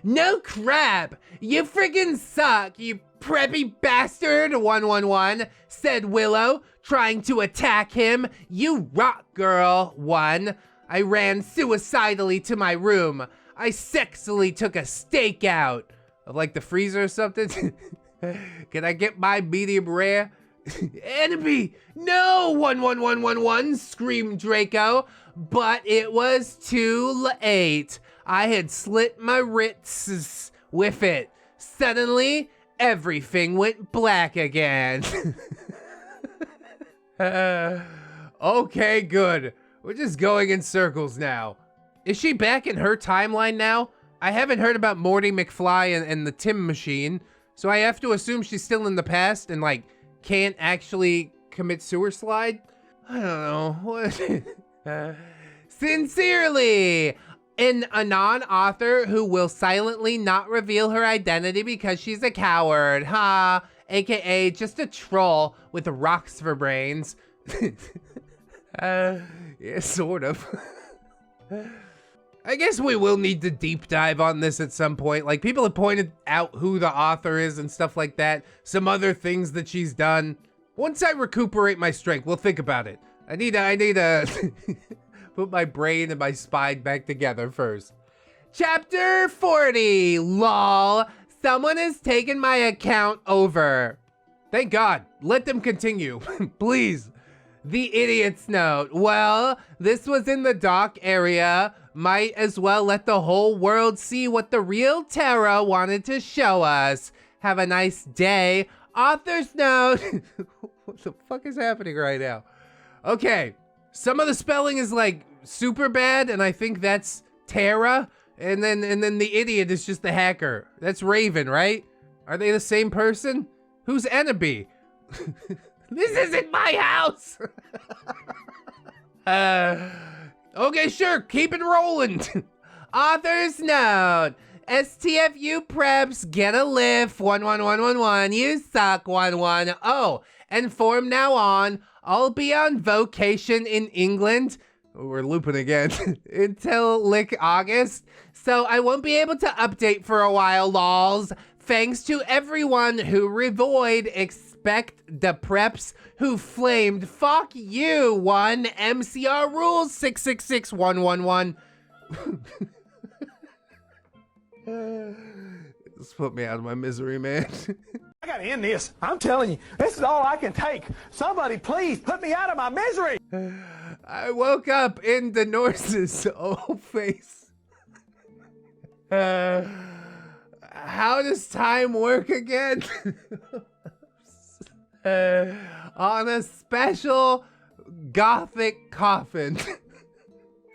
A: No crap! You friggin' suck, you preppy bastard! 111, said Willow, trying to attack him. You rock, girl. 1. I ran suicidally to my room. I sexily took a steak out of like the freezer or something. Can I get my medium rare? Enemy! No! 11111, screamed Draco. But it was too late. I had slit my wrists with it. Suddenly, everything went black again. Okay, good. We're just going in circles now. Is she back in her timeline now? I haven't heard about Morty McFly and the Tim Machine, so I have to assume she's still in the past and like can't actually commit suicide? I don't know. What? Sincerely, an anon author who will silently not reveal her identity because she's a coward, ha! AKA just a troll with rocks for brains. Yeah, sort of. I guess we will need to deep dive on this at some point. Like, people have pointed out who the author is and stuff like that. Some other things that she's done. Once I recuperate my strength, we'll think about it. I need to put my brain and my spine back together first. Chapter 40, lol. Someone has taken my account over. Thank God. Let them continue, please. The idiot's note. Well, this was in the dock area. Might as well let the whole world see what the real Terra wanted to show us. Have a nice day. Author's note. What the fuck is happening right now? Okay, some of the spelling is like super bad, and I think that's Terra. And then the idiot is just the hacker. That's Raven, right? Are they the same person? Who's Enemy? This isn't my house. Okay, sure, keep it rolling. Author's note. STFU preps, get a lift. 11111, you suck. 11. Oh, and from now on, I'll be on vocation in England. Oh, we're looping again. Until like August. So I won't be able to update for a while, lols. Thanks to everyone who revoid expect the preps who flamed. Fuck you, 1. MCR rules 666111. Just put me out of my misery, man.
B: I gotta end this. I'm telling you, this is all I can take. Somebody please put me out of my misery.
A: I woke up in the Norse's old face. How does time work again? On a special gothic coffin.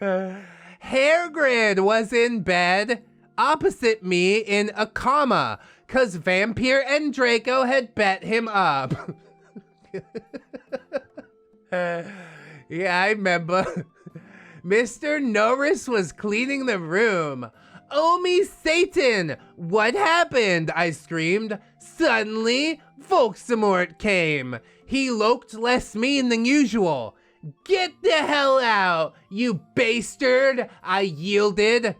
A: Hairgrid was in bed opposite me in a comma, cause Vampire and Draco had bet him up. Yeah, I remember. Mr. Norris was cleaning the room. Oh me Satan! What happened? I screamed. Suddenly, Volksamort came. He looked less mean than usual. Get the hell out, you bastard! I yielded.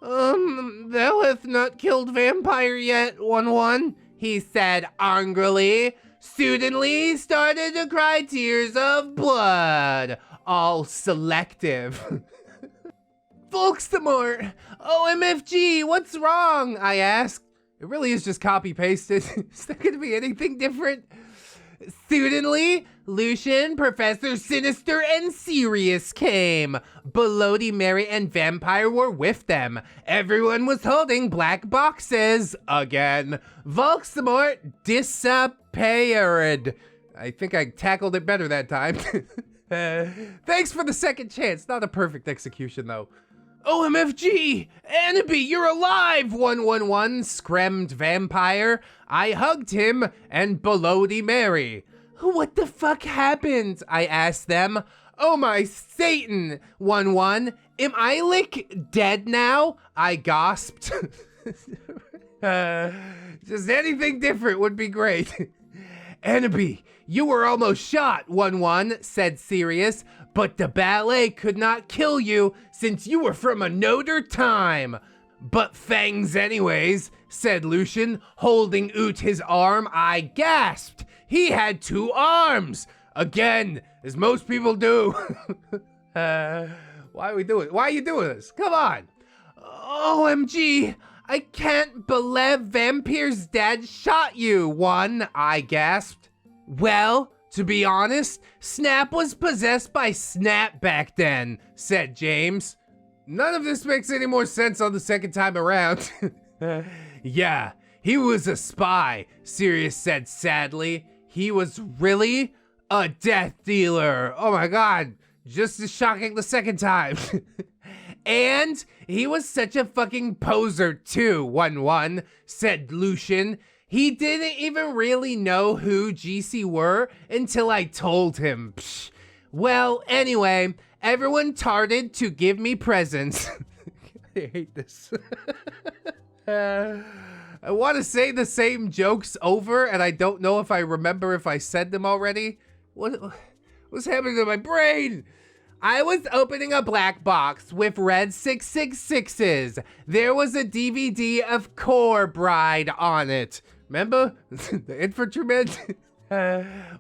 A: Thou hath not killed Vampire yet, 11, he said angrily. Suddenly started to cry tears of blood, all selective. Volksamort! OMFG, what's wrong? I asked. It really is just copy-pasted. Is there gonna be anything different? Suddenly, Lucian, Professor Sinister, and Sirius came. Bloody Mary and Vampire were with them. Everyone was holding black boxes. Again. Volksamort disappeared. I think I tackled it better that time. Thanks for the second chance. Not a perfect execution, though. OMFG! Enemy, you're alive! 111, screamed Vampire. I hugged him and Bloody Mary. What the fuck happened? I asked them. Oh my Satan! 11, am I like dead now? I gasped. Just anything different would be great. Enemy, you were almost shot, 1-1, said Sirius, but the ballet could not kill you since you were from another time. But fangs anyways, said Lucian, holding out his arm. I gasped. He had 2 arms. Again, as most people do. Why are you doing this? Come on. OMG, I can't believe Vampire's dad shot you, 1, I gasped. Well, to be honest, Snap was possessed by Snap back then, said James. None of this makes any more sense on the second time around. Yeah, he was a spy, Sirius said sadly. He was really a death dealer. Oh my god, just as shocking the second time. And he was such a fucking poser too, 1-1, said Lucian. He didn't even really know who GC were until I told him. Psh. Well, anyway, everyone started to give me presents. I hate this. I want to say the same jokes over, and I don't know if I remember if I said them already. What's happening to my brain? I was opening a black box with red 666s. There was a DVD of Core Bride on it. Remember? The infantryman?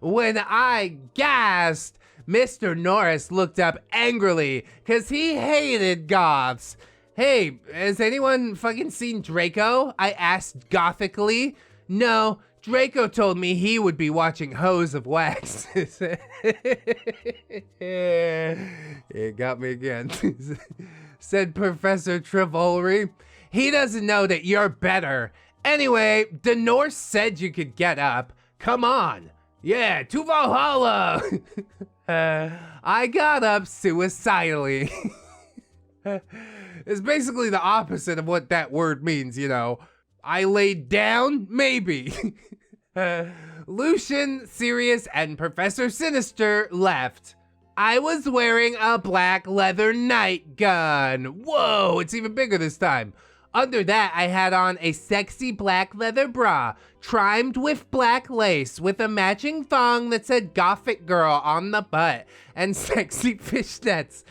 A: When I gasped, Mr. Norris looked up angrily because he hated goths. Hey, has anyone fucking seen Draco? I asked gothically. No, Draco told me he would be watching Hose of Wax. It got me again. Said Professor Trevolry. He doesn't know that you're better. Anyway, the Norse said you could get up. Come on. Yeah, to Valhalla. I got up suicidally. It's basically the opposite of what that word means, you know. I laid down? Maybe. Lucian, Sirius, and Professor Sinister left. I was wearing a black leather night gun. Whoa, it's even bigger this time. Under that, I had on a sexy black leather bra, trimmed with black lace, with a matching thong that said Gothic Girl on the butt, and sexy fishnets.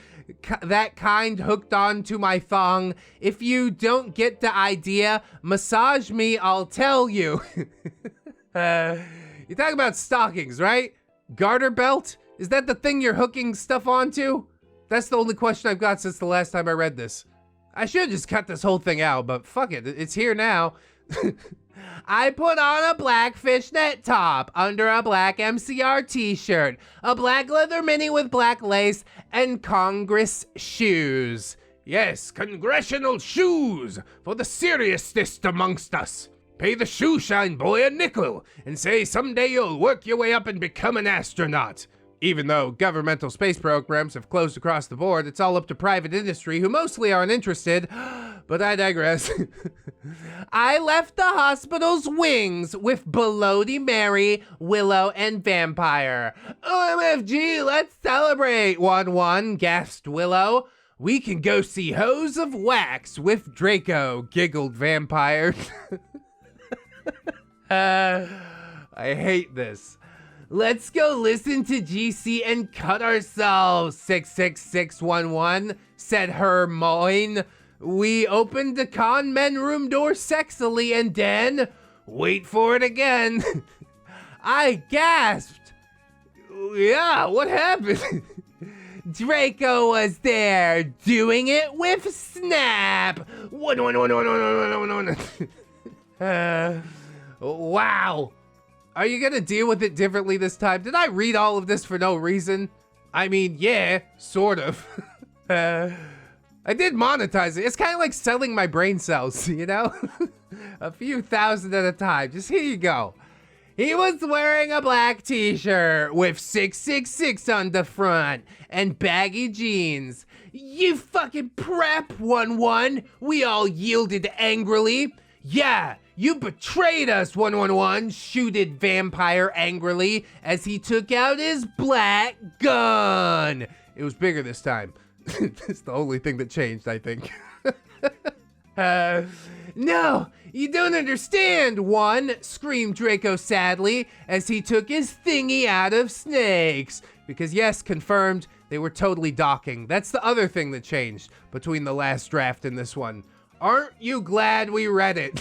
A: That kind hooked onto my thong. If you don't get the idea, massage me, I'll tell you. You're talking about stockings, right? Garter belt? Is that the thing you're hooking stuff onto? That's the only question I've got since the last time I read this. I should just cut this whole thing out, but fuck it, it's here now. I put on a black fishnet top under a black MCR t-shirt, a black leather mini with black lace, and Congress shoes. Yes, congressional shoes for the seriousest amongst us. Pay the shoe shine boy a nickel and say someday you'll work your way up and become an astronaut. Even though governmental space programs have closed across the board, it's all up to private industry who mostly aren't interested, but I digress. I left the hospital's wings with Bloody Mary, Willow, and Vampire. OMFG, let's celebrate, 1-1, gasped Willow. We can go see Hose of Wax with Draco, giggled Vampire. I hate this. Let's go listen to GC and cut ourselves, 66611, said Hermione. We opened the con men room door sexily and then, wait for it again. I gasped. Yeah, what happened? Draco was there, doing it with Snap. Wow. Are you gonna deal with it differently this time? Did I read all of this for no reason? I mean, yeah, sort of. I did monetize it. It's kind of like selling my brain cells, you know? A few thousand at a time. Just here you go. He was wearing a black t-shirt with 666 on the front and baggy jeans. You fucking prep, 1-1. We all yielded angrily. Yeah, you betrayed us, 111, shooted Vampire angrily as he took out his black gun. It was bigger this time. It's the only thing that changed, I think. No, you don't understand, one, screamed Draco sadly as he took his thingy out of snakes. Because yes, confirmed, they were totally docking. That's the other thing that changed between the last draft and this one. Aren't you glad we read it?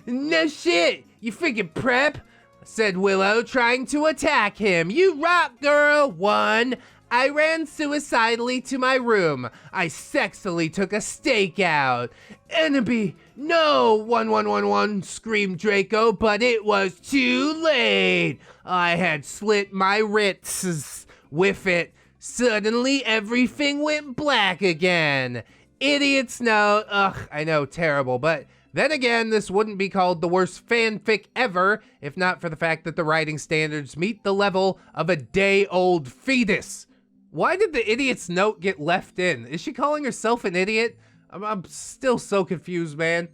A: No shit, you freaking prep, said Willow, trying to attack him. You rock, girl, one. I ran suicidally to my room. I sexily took a stakeout. Enemy, no, 1111, screamed Draco, but it was too late. I had slit my wrists with it. Suddenly, everything went black again. Idiot's note. Ugh, I know, terrible, but then again, this wouldn't be called the worst fanfic ever if not for the fact that the writing standards meet the level of a day-old fetus. Why did the idiot's note get left in? Is she calling herself an idiot? I'm still so confused, man.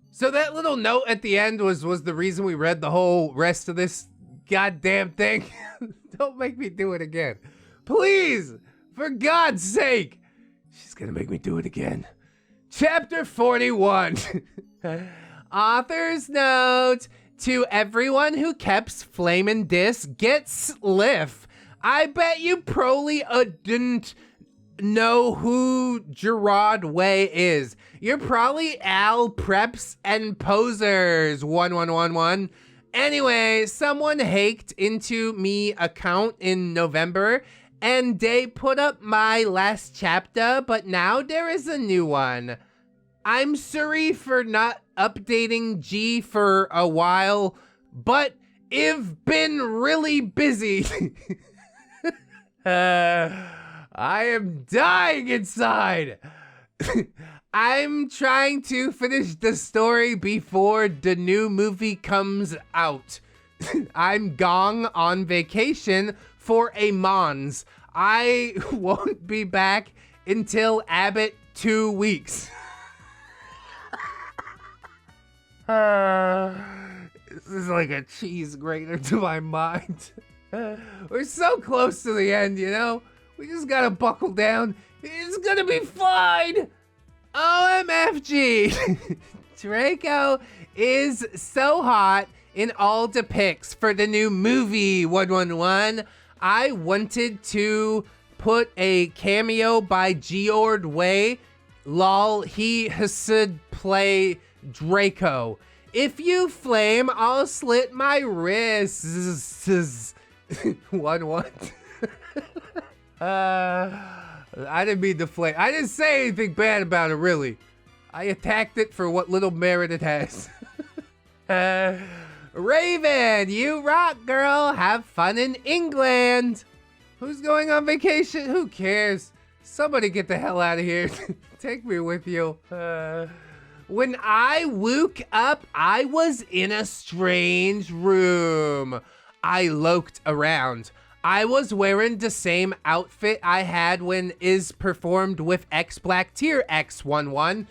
A: So that little note at the end was the reason we read the whole rest of this goddamn thing? Don't make me do it again. Please, for God's sake. She's gonna make me do it again. Chapter 41. Author's note. To everyone who keeps flamin' dis, get sliff. I bet you probably didn't know who Gerard Way is. You're probably Al Preps and Posers 1111. Anyway, someone hacked into me account in November and they put up my last chapter, but now there is a new one. I'm sorry for not updating G for a while, but I've been really busy. I am dying inside. I'm trying to finish the story before the new movie comes out. I'm gone on vacation for a month. I won't be back until Abbott 2 weeks. This is like a cheese grater to my mind. We're so close to the end, you know? We just gotta buckle down. It's gonna be fine! OMFG! Draco is so hot in all the pics for the new movie 111. I wanted to put a cameo by Geord Way. Lol, he should play Draco. If you flame, I'll slit my wrists. 1-1. I didn't mean to flame. I didn't say anything bad about it, really. I attacked it for what little merit it has. Raven, you rock, girl. Have fun in England. Who's going on vacation? Who cares? Somebody get the hell out of here. Take me with you. When I woke up, I was in a strange room. I looked around. I was wearing the same outfit I had when Iz performed with X Black Tier X11.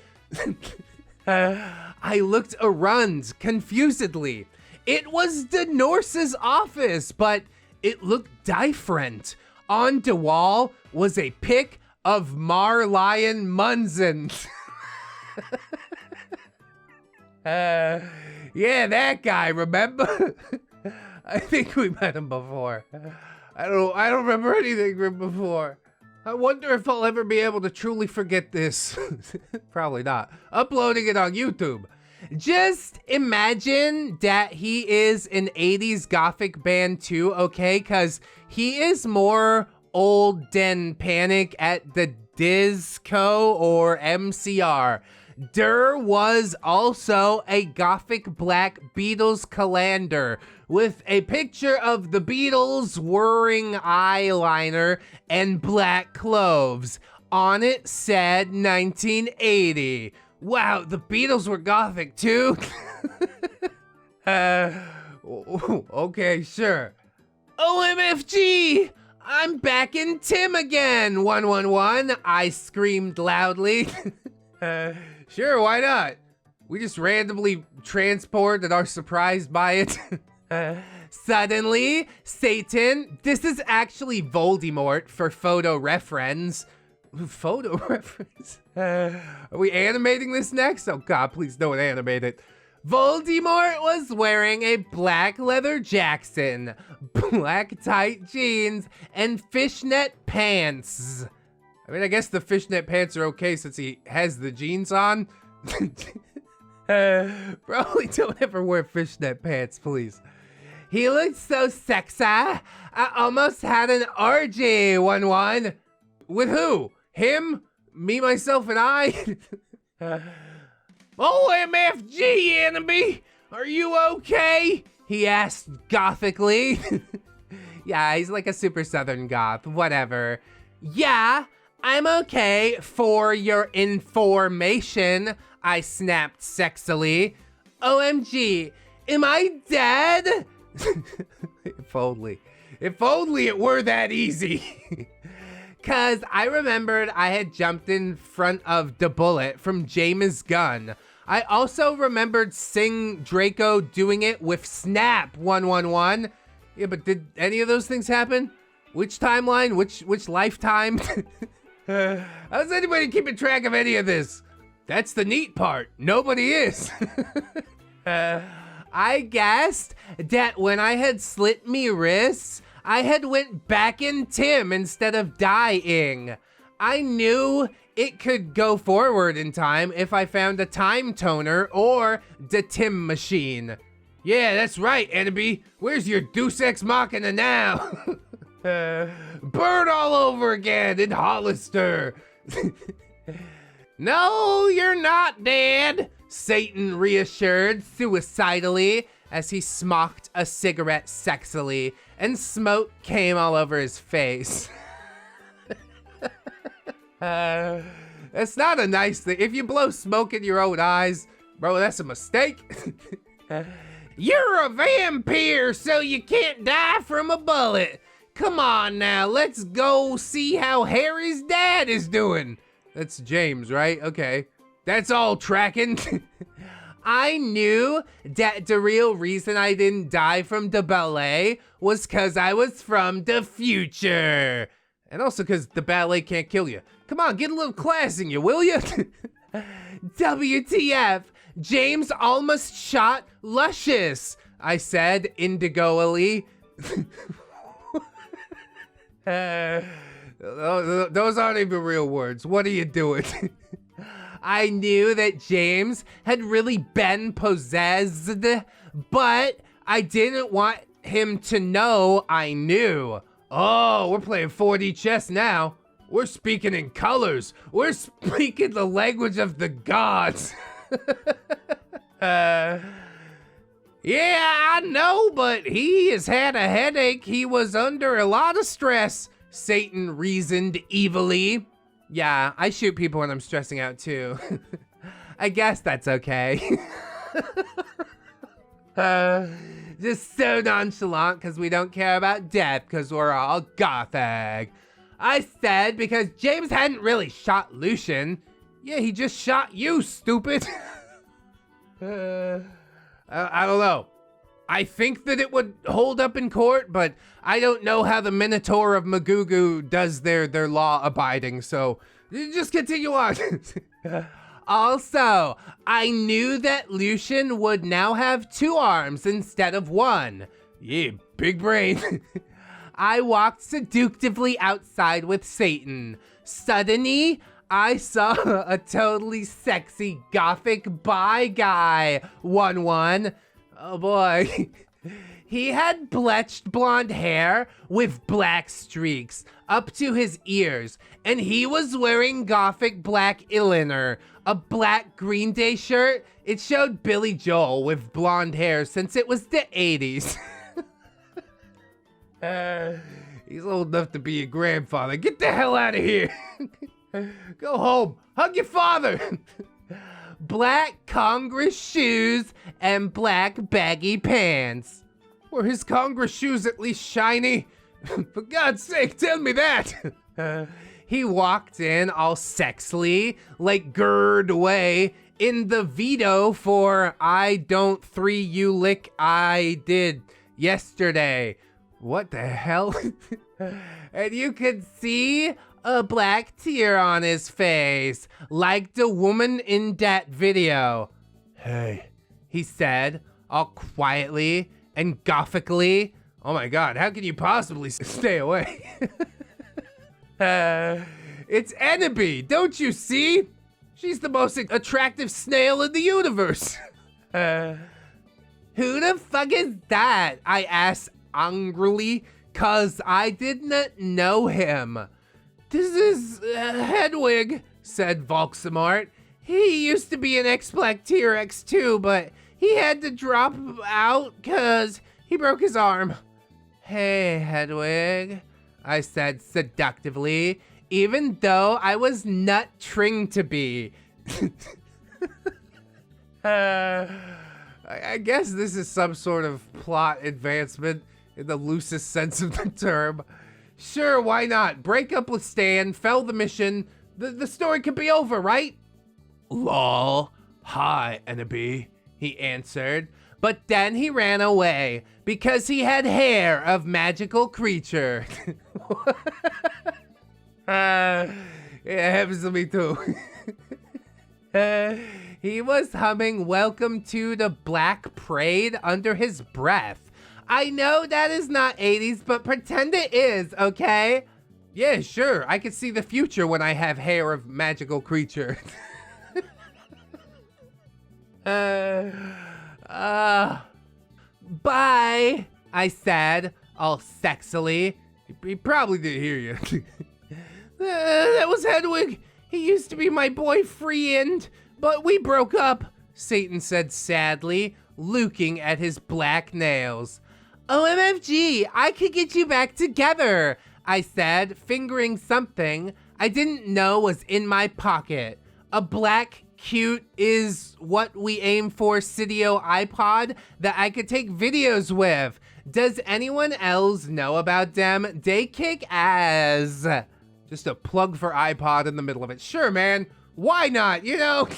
A: I looked around confusedly. It was the Norse's office, but it looked different. On the wall was a pic of Marlion Munson. Yeah, that guy, remember? I think we met him before. I don't remember anything from before. I wonder if I'll ever be able to truly forget this. Probably not. Uploading it on YouTube. Just imagine that he is an 80s gothic band too, okay? Because he is more old than Panic at the Disco or MCR. There was also a gothic black Beatles calendar with a picture of the Beatles wearing eyeliner and black clothes. On it said 1980. Wow, the Beatles were gothic too? Okay, sure. OMFG! I'm back in Tim again, 111, I screamed loudly. Sure, why not? We just randomly transport and are surprised by it. Suddenly, Satan, this is actually Voldemort for photo reference. Photo reference? Are we animating this next? Oh God, please don't animate it. Voldemort was wearing a black leather Jackson, black tight jeans, and fishnet pants. I mean, I guess the fishnet pants are okay since he has the jeans on. Probably don't ever wear fishnet pants, please. He looked so sexy. I almost had an orgy, 1-1. With who? Him? Me, myself, and I? OMFG, enemy! Are you okay? He asked gothically. Yeah, he's like a super southern goth, whatever. Yeah, I'm okay for your information, I snapped sexily. OMG, am I dead? If only it were that easy. Cause I remembered I had jumped in front of the bullet from James' gun. I also remembered Sing Draco doing it with Snap 111. Yeah, but did any of those things happen? Which timeline? Which lifetime? How's anybody keeping track of any of this? That's the neat part. Nobody is. I guessed that when I had slit me wrists, I had went back in Tim instead of dying. I knew it could go forward in time if I found a time toner or the Tim machine. Yeah, that's right, enemy. Where's your Deus Ex Machina now? Burn all over again in Hollister. No, you're not dead, Satan reassured suicidally as he smoked a cigarette sexily and smoke came all over his face. That's not a nice thing. If you blow smoke in your own eyes, bro, that's a mistake. You're a vampire, so you can't die from a bullet. Come on now, let's go see how Harry's dad is doing. That's James, right? Okay. That's all tracking. I knew that the real reason I didn't die from the ballet was because I was from the future. And also because the ballet can't kill you. Come on, get a little class in you, will you? WTF, James almost shot Luscious, I said indigoily. Those aren't even real words. What are you doing? I knew that James had really been possessed, but I didn't want him to know I knew. Oh, we're playing 4D chess now. We're speaking in colors. We're speaking the language of the gods. Yeah, I know, but he has had a headache. He was under a lot of stress, Satan reasoned evilly. Yeah, I shoot people when I'm stressing out too. I guess that's okay. Just so nonchalant because we don't care about death because we're all gothic. I said because James hadn't really shot Lucian. Yeah, he just shot you, stupid. I don't know. I think that it would hold up in court, but I don't know how the Minotaur of Magugu does their law abiding, so just continue on. Also, I knew that Lucian would now have 2 arms instead of 1. Yeah, big brain. I walked seductively outside with Satan. Suddenly, I saw a totally sexy gothic bi guy, 1-1. Oh boy. He had bleached blonde hair with black streaks up to his ears, and he was wearing gothic black eyeliner, a black Green Day shirt. It showed Billy Joel with blonde hair since it was the 80s. He's old enough to be a grandfather. Get the hell out of here. Go home. Hug your father. Black Congress shoes and black baggy pants. Were his Congress shoes at least shiny? For God's sake, tell me that. He walked in all sexily, like Gerd away, in the veto for I don't 3 you lick I did yesterday. What the hell? And you could see a black tear on his face, like the woman in that video. Hey, he said, all quietly and gothically. Oh my god, how can you possibly stay away? It's Enemy, don't you see? She's the most attractive snail in the universe. Who the fuck is that? I asked angrily, cause I did not know him. This is Hedwig, said Volksamart. He used to be an X-Black T-Rex too, but he had to drop out cause he broke his arm. Hey, Hedwig, I said seductively, even though I was not trying to be. I guess this is some sort of plot advancement in the loosest sense of the term. Sure, why not? Break up with Stan, fell the mission, the story could be over, right? Lol. Hi, Enemy, he answered. But then he ran away because he had hair of magical creature. It happens to me too. He was humming Welcome to the Black Parade under his breath. I know that is not 80s, but pretend it is, okay? Yeah, sure. I can see the future when I have hair of magical creature. Bye, I said, all sexily. He probably didn't hear you. That was Hedwig. He used to be my boyfriend, but we broke up, Satan said sadly, looking at his black nails. OMFG, I could get you back together, I said, fingering something I didn't know was in my pocket. A black cute is what we aim for Cydio iPod that I could take videos with. Does anyone else know about them? They kick ass. Just a plug for iPod in the middle of it. Sure, man. Why not, you know?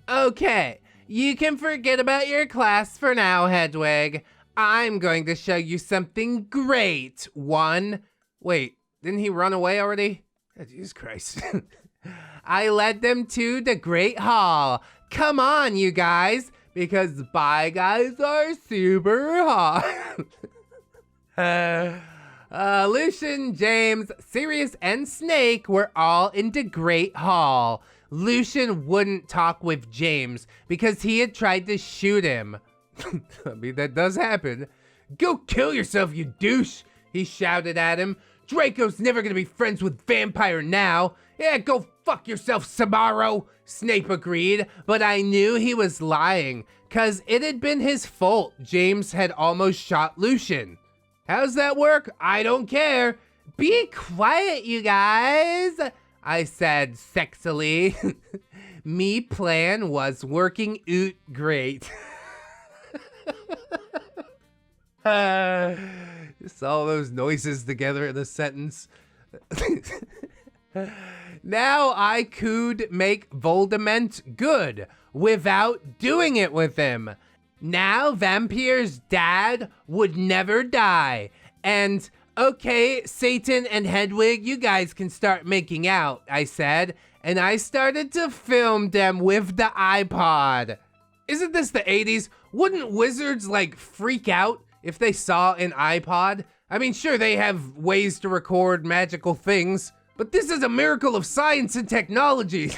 A: Okay, you can forget about your class for now, Hedwig. I'm going to show you something great. Wait, didn't he run away already? Oh, Jesus Christ. I led them to the Great Hall. Come on, you guys, because bye guys are super hot. Lucian, James, Sirius, and Snake were all in the Great Hall. Lucian wouldn't talk with James because he had tried to shoot him. I mean, that does happen. Go kill yourself, you douche, he shouted at him. Draco's never gonna be friends with Vampire now. Yeah, go fuck yourself, Samaro, Snape agreed, but I knew he was lying, cause it had been his fault James had almost shot Lucian. How's that work? I don't care. Be quiet, you guys, I said sexily. Me plan was working out great. Just all those noises together in a sentence. Now I could make Voldemort good without doing it with him. Now Vampire's dad would never die. And okay, Satan and Hedwig, you guys can start making out, I said. And I started to film them with the iPod. Isn't this the 80s? Wouldn't wizards like freak out if they saw an iPod? I mean, sure, they have ways to record magical things, but this is a miracle of science and technology.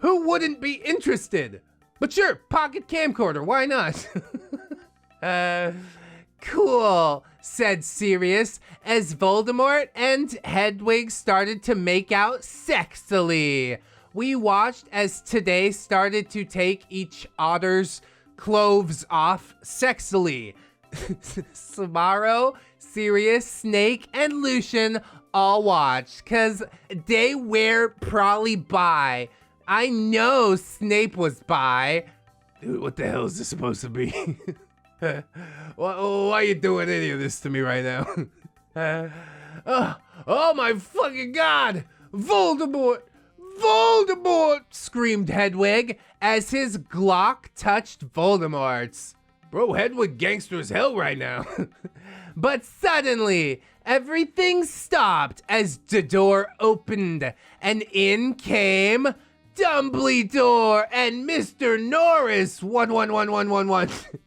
A: Who wouldn't be interested? But sure, pocket camcorder, why not? Cool, said Sirius, as Voldemort and Hedwig started to make out sexily. We watched as today started to take each other's clothes off sexily. Samaro, Sirius, Snake, and Lucian all watched, cause they were probably bi. I know Snape was bi. Dude, what the hell is this supposed to be? Why are you doing any of this to me right now? Oh my fucking god! Voldemort! Voldemort! Screamed Hedwig as his Glock touched Voldemort's. Bro, Hedwig gangster as hell right now. But suddenly, everything stopped as the door opened, and in came Dumbledore and Mr. Norris. 111111.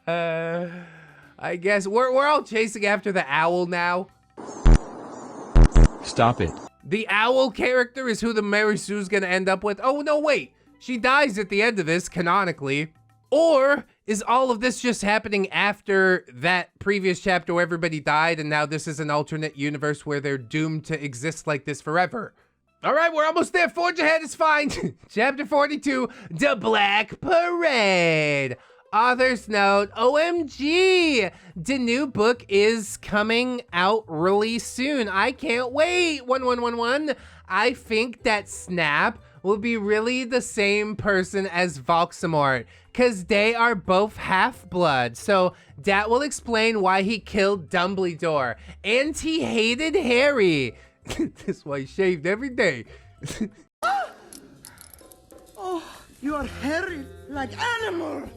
A: I guess we're all chasing after the owl now.
D: Stop it.
A: The owl character is who the Mary Sue's gonna end up with. Oh, no, wait. She dies at the end of this, canonically. Or is all of this just happening after that previous chapter where everybody died and now this is an alternate universe where they're doomed to exist like this forever? All right, we're almost there. Forge ahead, it's fine. Chapter 42, The Black Parade. Author's note, OMG, the new book is coming out really soon. I can't wait. 1111. I think that Snap will be really the same person as Voldemort, because they are both half-blood. So that will explain why he killed Dumbledore. And he hated Harry. That's why he shaved every day.
E: Oh, you are hairy like animal.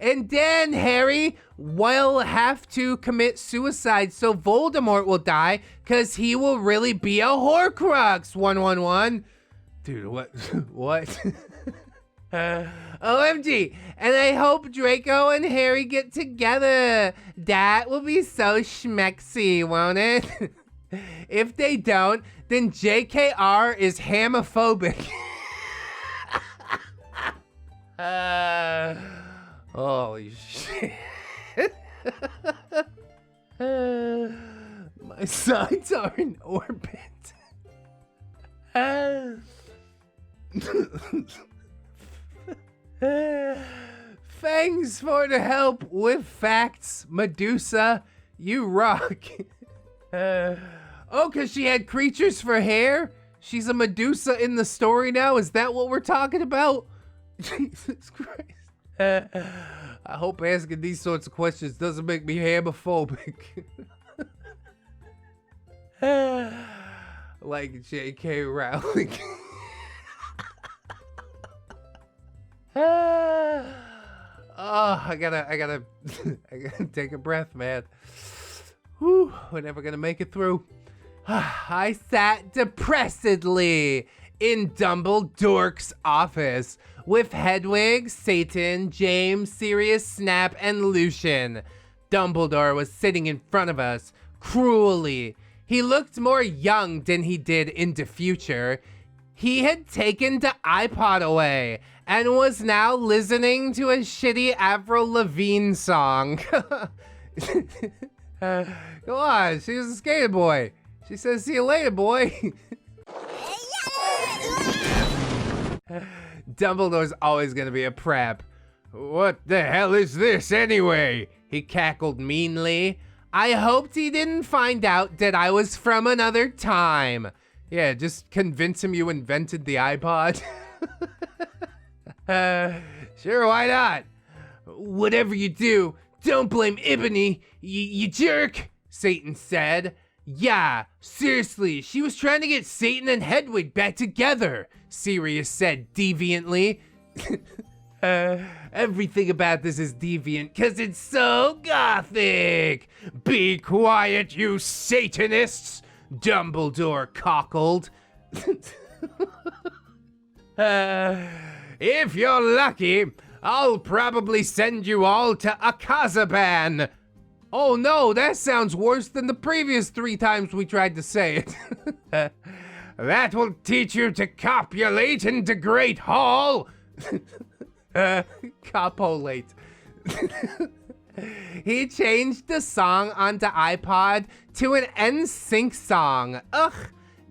A: And then Harry will have to commit suicide, so Voldemort will die, because he will really be a Horcrux. 111. Dude, what? What? OMG. And I hope Draco and Harry get together. That will be so schmexy, won't it? If they don't, then JKR is homophobic. Holy shit. My signs are in orbit. Thanks for the help with facts, Medusa. You rock. Oh, because she had creatures for hair? She's a Medusa in the story now? Is that what we're talking about? Jesus Christ. I hope asking these sorts of questions doesn't make me homophobic. Like J.K. Rowling. Oh, I gotta take a breath, man. Whew, we're never gonna make it through. I sat depressedly in Dumbledore's office with Hedwig, Satan, James, Sirius, Snap, and Lucian. Dumbledore was sitting in front of us, cruelly. He looked more young than he did in the future. He had taken the iPod away and was now listening to a shitty Avril Lavigne song. Go on, she was a skater boy. She says, see you later, boy. Dumbledore's always gonna be a prep. What the hell is this anyway? He cackled meanly. I hoped he didn't find out that I was from another time. Yeah, just convince him you invented the iPod. Sure, why not? Whatever you do, don't blame Ebony, you jerk, Satan said. Yeah, seriously, she was trying to get Satan and Hedwig back together, Sirius said deviantly. Everything about this is deviant because it's so gothic. Be quiet, you Satanists, Dumbledore cockled. If you're lucky, I'll probably send you all to Akazaban. Oh no, that sounds worse than the previous 3 times we tried to say it. That will teach you to copulate in the Great Hall. Copulate. He changed the song on the iPod to an NSYNC song. Ugh.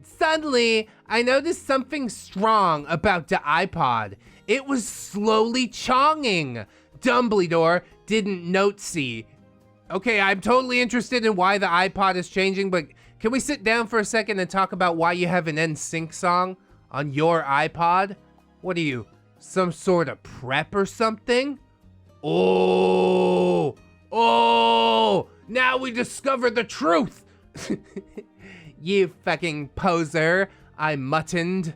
A: Suddenly, I noticed something strong about the iPod. It was slowly chonging. Dumbledore didn't note-see. Okay, I'm totally interested in why the iPod is changing, but can we sit down for a second and talk about why you have an NSYNC song on your iPod? What are you, some sort of prep or something? Oh, now we discover the truth. You fucking poser, I muttoned.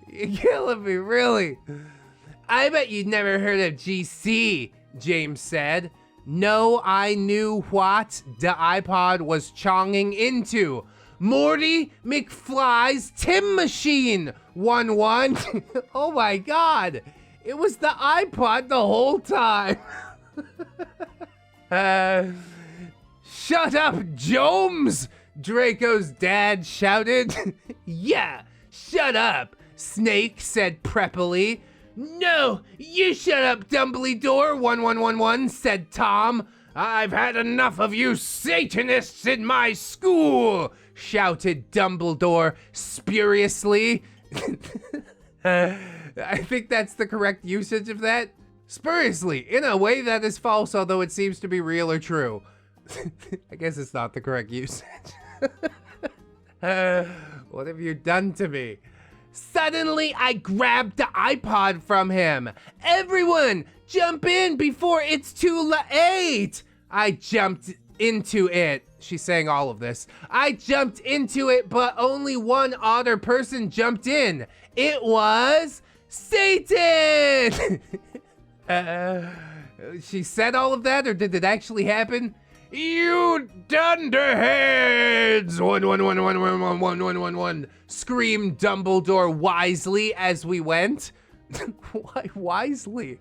A: You're killing me, really. I bet you'd never heard of GC, James said. No, I knew what the iPod was chonging into. Morty McFly's Tim Machine, 1-1. Oh my God, it was the iPod the whole time. Shut up, Jones, Draco's dad shouted. Yeah, shut up, Snake said preppily. No, you shut up, Dumbledore, 1111 said Tom. I've had enough of you Satanists in my school, shouted Dumbledore spuriously. I think that's the correct usage of that. Spuriously, in a way that is false, although it seems to be real or true. I guess it's not the correct usage. What have you done to me? Suddenly, I grabbed the iPod from him. Everyone, jump in before it's too late. I jumped into it. She's saying all of this. I jumped into it, but only one other person jumped in. It was Satan. She said all of that, or did it actually happen? You dunderheads! 111111111, screamed Dumbledore wisely as we went. Why wisely?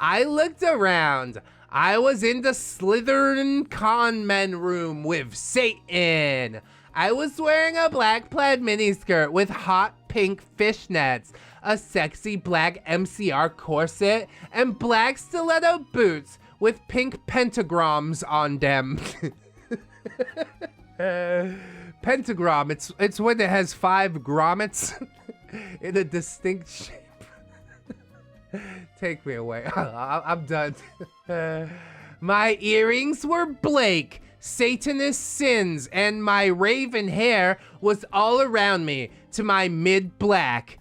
A: I looked around. I was in the Slytherin con men room with Satan. I was wearing a black plaid miniskirt with hot pink fishnets, a sexy black MCR corset, and black stiletto boots with pink pentagrams on them. Pentagram, it's when it has 5 grommets in a distinct shape. Take me away. I'm done. My earrings were Blake, Satanist sins, and my raven hair was all around me to my mid-black.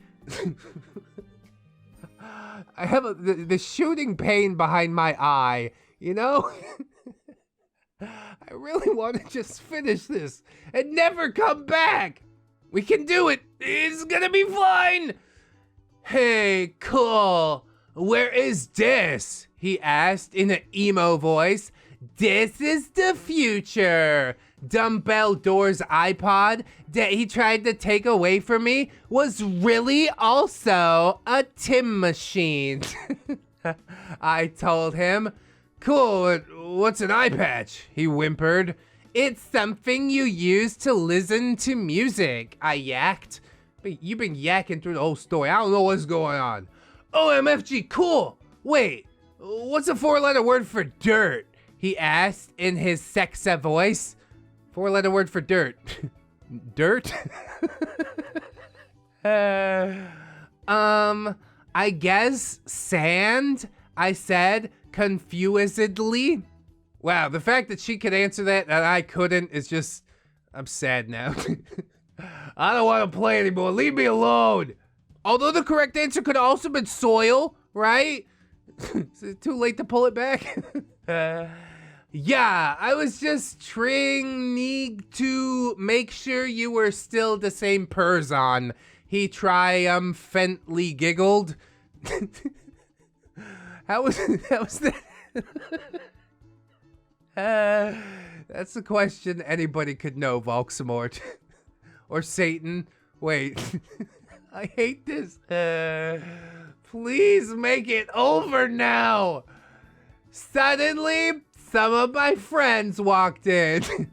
A: I have the shooting pain behind my eye, you know? I really want to just finish this and never come back. We can do it. It's gonna be fine. Hey, cool. Where is this? He asked in an emo voice. This is the future. Dumbledore's iPod that he tried to take away from me was really also a Tim machine. I told him. Cool, what's an eye patch? He whimpered. It's something you use to listen to music, I yacked. But you've been yakking through the whole story. I don't know what's going on. OMFG, cool. Wait, what's a 4-letter word for dirt? He asked in his sexy voice. 4-letter word for dirt. Dirt? I guess sand, I said confusedly. Wow, the fact that she could answer that and I couldn't is just, I'm sad now. I don't want to play anymore. Leave me alone. Although the correct answer could also been soil, right? Is it too late to pull it back? Yeah, I was just trying to make sure you were still the same person. He triumphantly giggled. How was that? That's a question anybody could know, Volksmort. Or Satan. Wait. I hate this. Please make it over now. Suddenly, some of my friends walked in.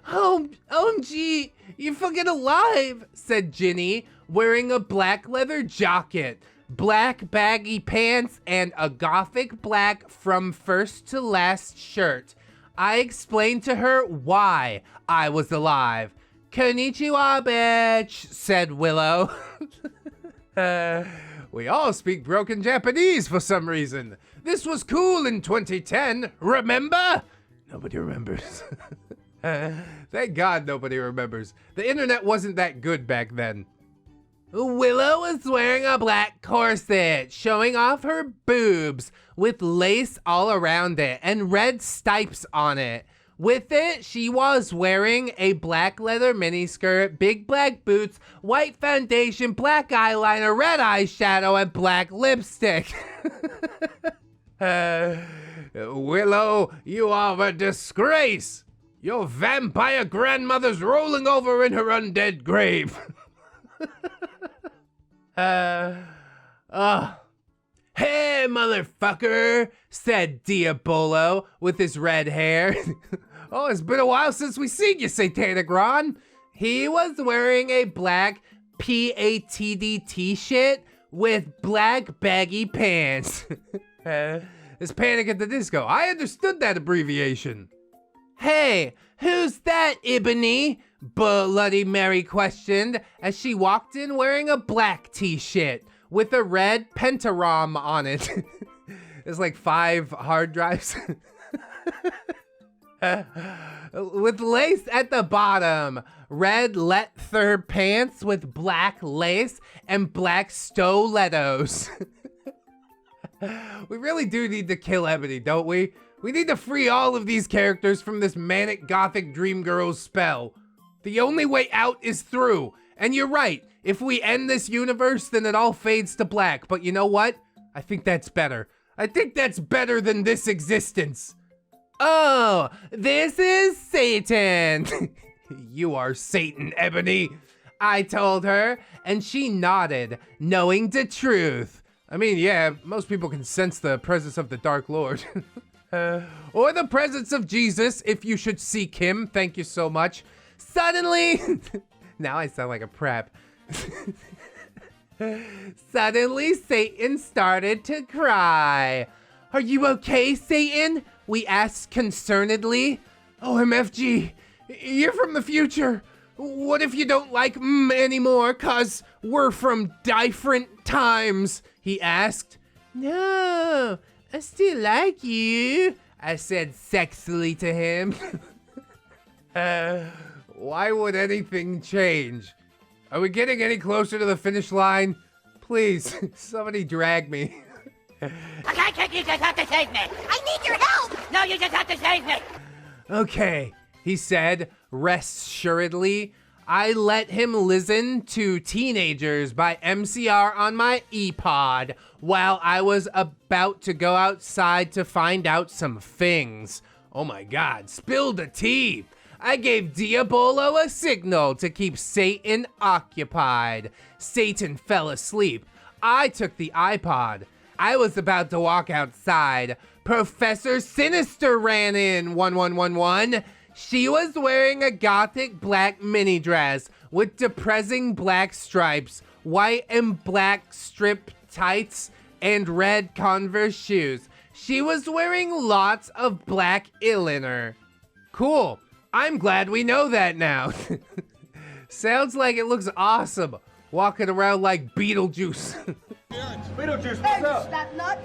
A: OMG, you're fucking alive, said Ginny, wearing a black leather jacket, black baggy pants, and a gothic black from first to last shirt. I explained to her why I was alive. Konnichiwa, bitch, said Willow. We all speak broken Japanese for some reason. This was cool in 2010, remember? Nobody remembers. Thank God nobody remembers. The internet wasn't that good back then. Willow was wearing a black corset, showing off her boobs with lace all around it and red stripes on it. With it, she was wearing a black leather miniskirt, big black boots, white foundation, black eyeliner, red eyeshadow, and black lipstick. Willow, you are a disgrace. Your vampire grandmother's rolling over in her undead grave. Hey, motherfucker, said Diabolo with his red hair. Oh, it's been a while since we seen you, Satanic Ron. He was wearing a black PATD t-shirt with black baggy pants. It's Panic at the Disco. I understood that abbreviation. Hey, who's that, Ebony? Bloody Mary questioned as she walked in wearing a black t-shirt with a red pentagram on it. It's like 5 hard drives. With lace at the bottom, red leather pants with black lace and black stilettos. We really do need to kill Ebony, don't we? We need to free all of these characters from this manic gothic dream girl's spell. The only way out is through. And you're right, if we end this universe, then it all fades to black. But you know what? I think that's better. I think that's better than this existence. Oh, this is Satan. You are Satan, Ebony, I told her, and she nodded, knowing the truth. I mean, yeah, most people can sense the presence of the Dark Lord. Or the presence of Jesus, if you should seek him. Thank you so much. Suddenly, now I sound like a prep. Suddenly, Satan started to cry. Are you okay, Satan? We asked concernedly. Oh, MFG, you're from the future. What if you don't like anymore, cause we're from different times? He asked. No, I still like you, I said sexily to him. Why would anything change? Are we getting any closer to the finish line? Please, somebody drag me.
D: Okay, you just have to save me. I need your help. No, you just have to save me.
A: Okay, he said, rest assuredly. I let him listen to Teenagers by MCR on my ePod while I was about to go outside to find out some things. Oh my God, spill the tea. I gave Diabolo a signal to keep Satan occupied. Satan fell asleep. I took the iPod. I was about to walk outside. Professor Sinister ran in, 1111. She was wearing a gothic black mini dress with depressing black stripes, white and black strip tights, and red Converse shoes. She was wearing lots of black eyeliner. Cool. I'm glad we know that now. Sounds like it looks awesome. Walking around like Beetlejuice.
B: Beetlejuice, what's up?
E: That nut?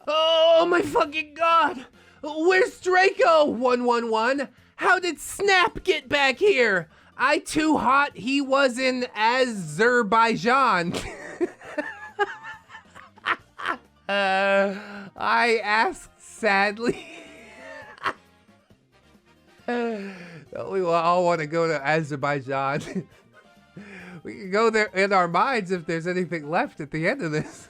A: Oh my fucking God! Where's Draco? 111. How did Snap get back here? I too hot he was in Azerbaijan. I asked sadly. We all want to go to Azerbaijan. We can go there in our minds if there's anything left at the end of this.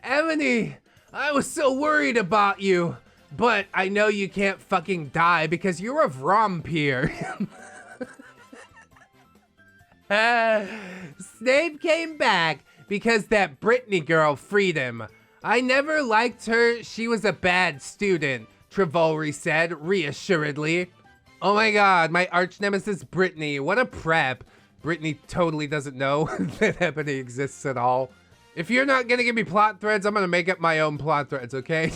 A: Ebony, I was so worried about you, but I know you can't fucking die because you're a vampire. Snape came back because that Brittany girl freed him. I never liked her. She was a bad student, Trevorry said reassuredly. Oh my God, my arch nemesis Brittany. What a prep. Brittany totally doesn't know that Ebony exists at all. If you're not gonna give me plot threads, I'm gonna make up my own plot threads, okay?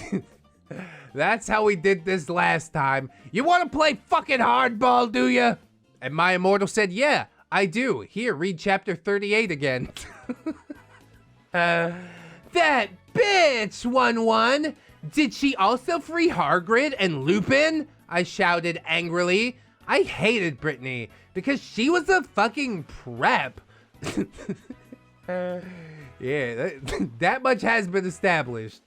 A: That's how we did this last time. You wanna play fucking hardball, do ya? And my Immortal said, yeah, I do. Here, read chapter 38 again. That bitch, 1-1. Did she also free Hagrid and Lupin? I shouted angrily. I hated Brittany because she was a fucking prep. Yeah, that much has been established.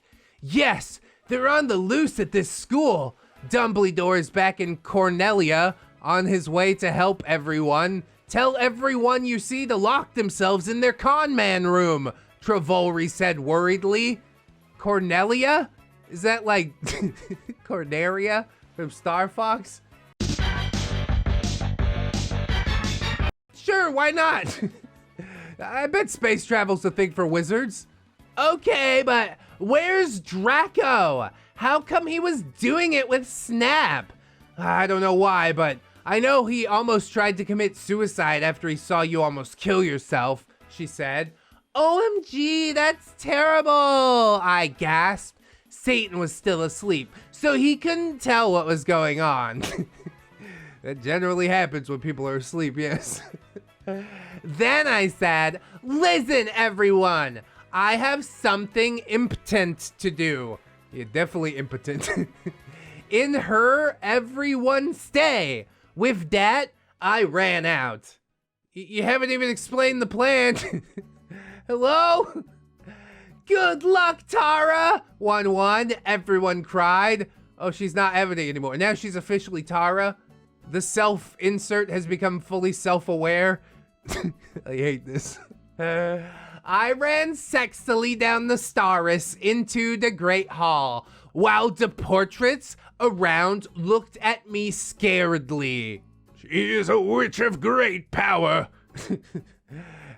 A: Yes, they're on the loose at this school. Dumbledore's back in Cornelia, on his way to help everyone. Tell everyone you see to lock themselves in their con man room, Travolry said worriedly. Cornelia? Is that like Corneria from Star Fox? Sure, why not? I bet space travel's a thing for wizards. Okay, but where's Draco? How come he was doing it with Snap? I don't know why, but I know he almost tried to commit suicide after he saw you almost kill yourself, she said. OMG, that's terrible, I gasped. Satan was still asleep, so he couldn't tell what was going on. That generally happens when people are asleep, yes. Then I said, listen, everyone, I have something impotent to do. Yeah, definitely impotent. In her, everyone stay. With that, I ran out. You haven't even explained the plan. Hello? Good luck, Tara! 1-1, everyone cried. Oh, she's not Ebony anymore. Now she's officially Tara. The self-insert has become fully self-aware. I hate this. I ran sexily down the Starus into the Great Hall, while the portraits around looked at me scaredly. She is a witch of great power.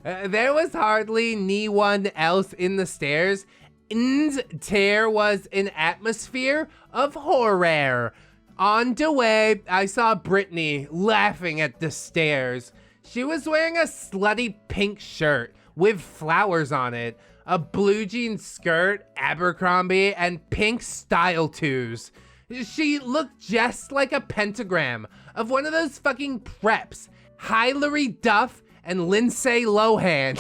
A: There was hardly anyone else in the stairs, and there was an atmosphere of horror. On the way, I saw Brittany laughing at the stairs. She was wearing a slutty pink shirt with flowers on it, a blue jean skirt, Abercrombie, and pink style twos. She looked just like a pentagram of one of those fucking preps, Hilary Duff and Lindsay Lohan.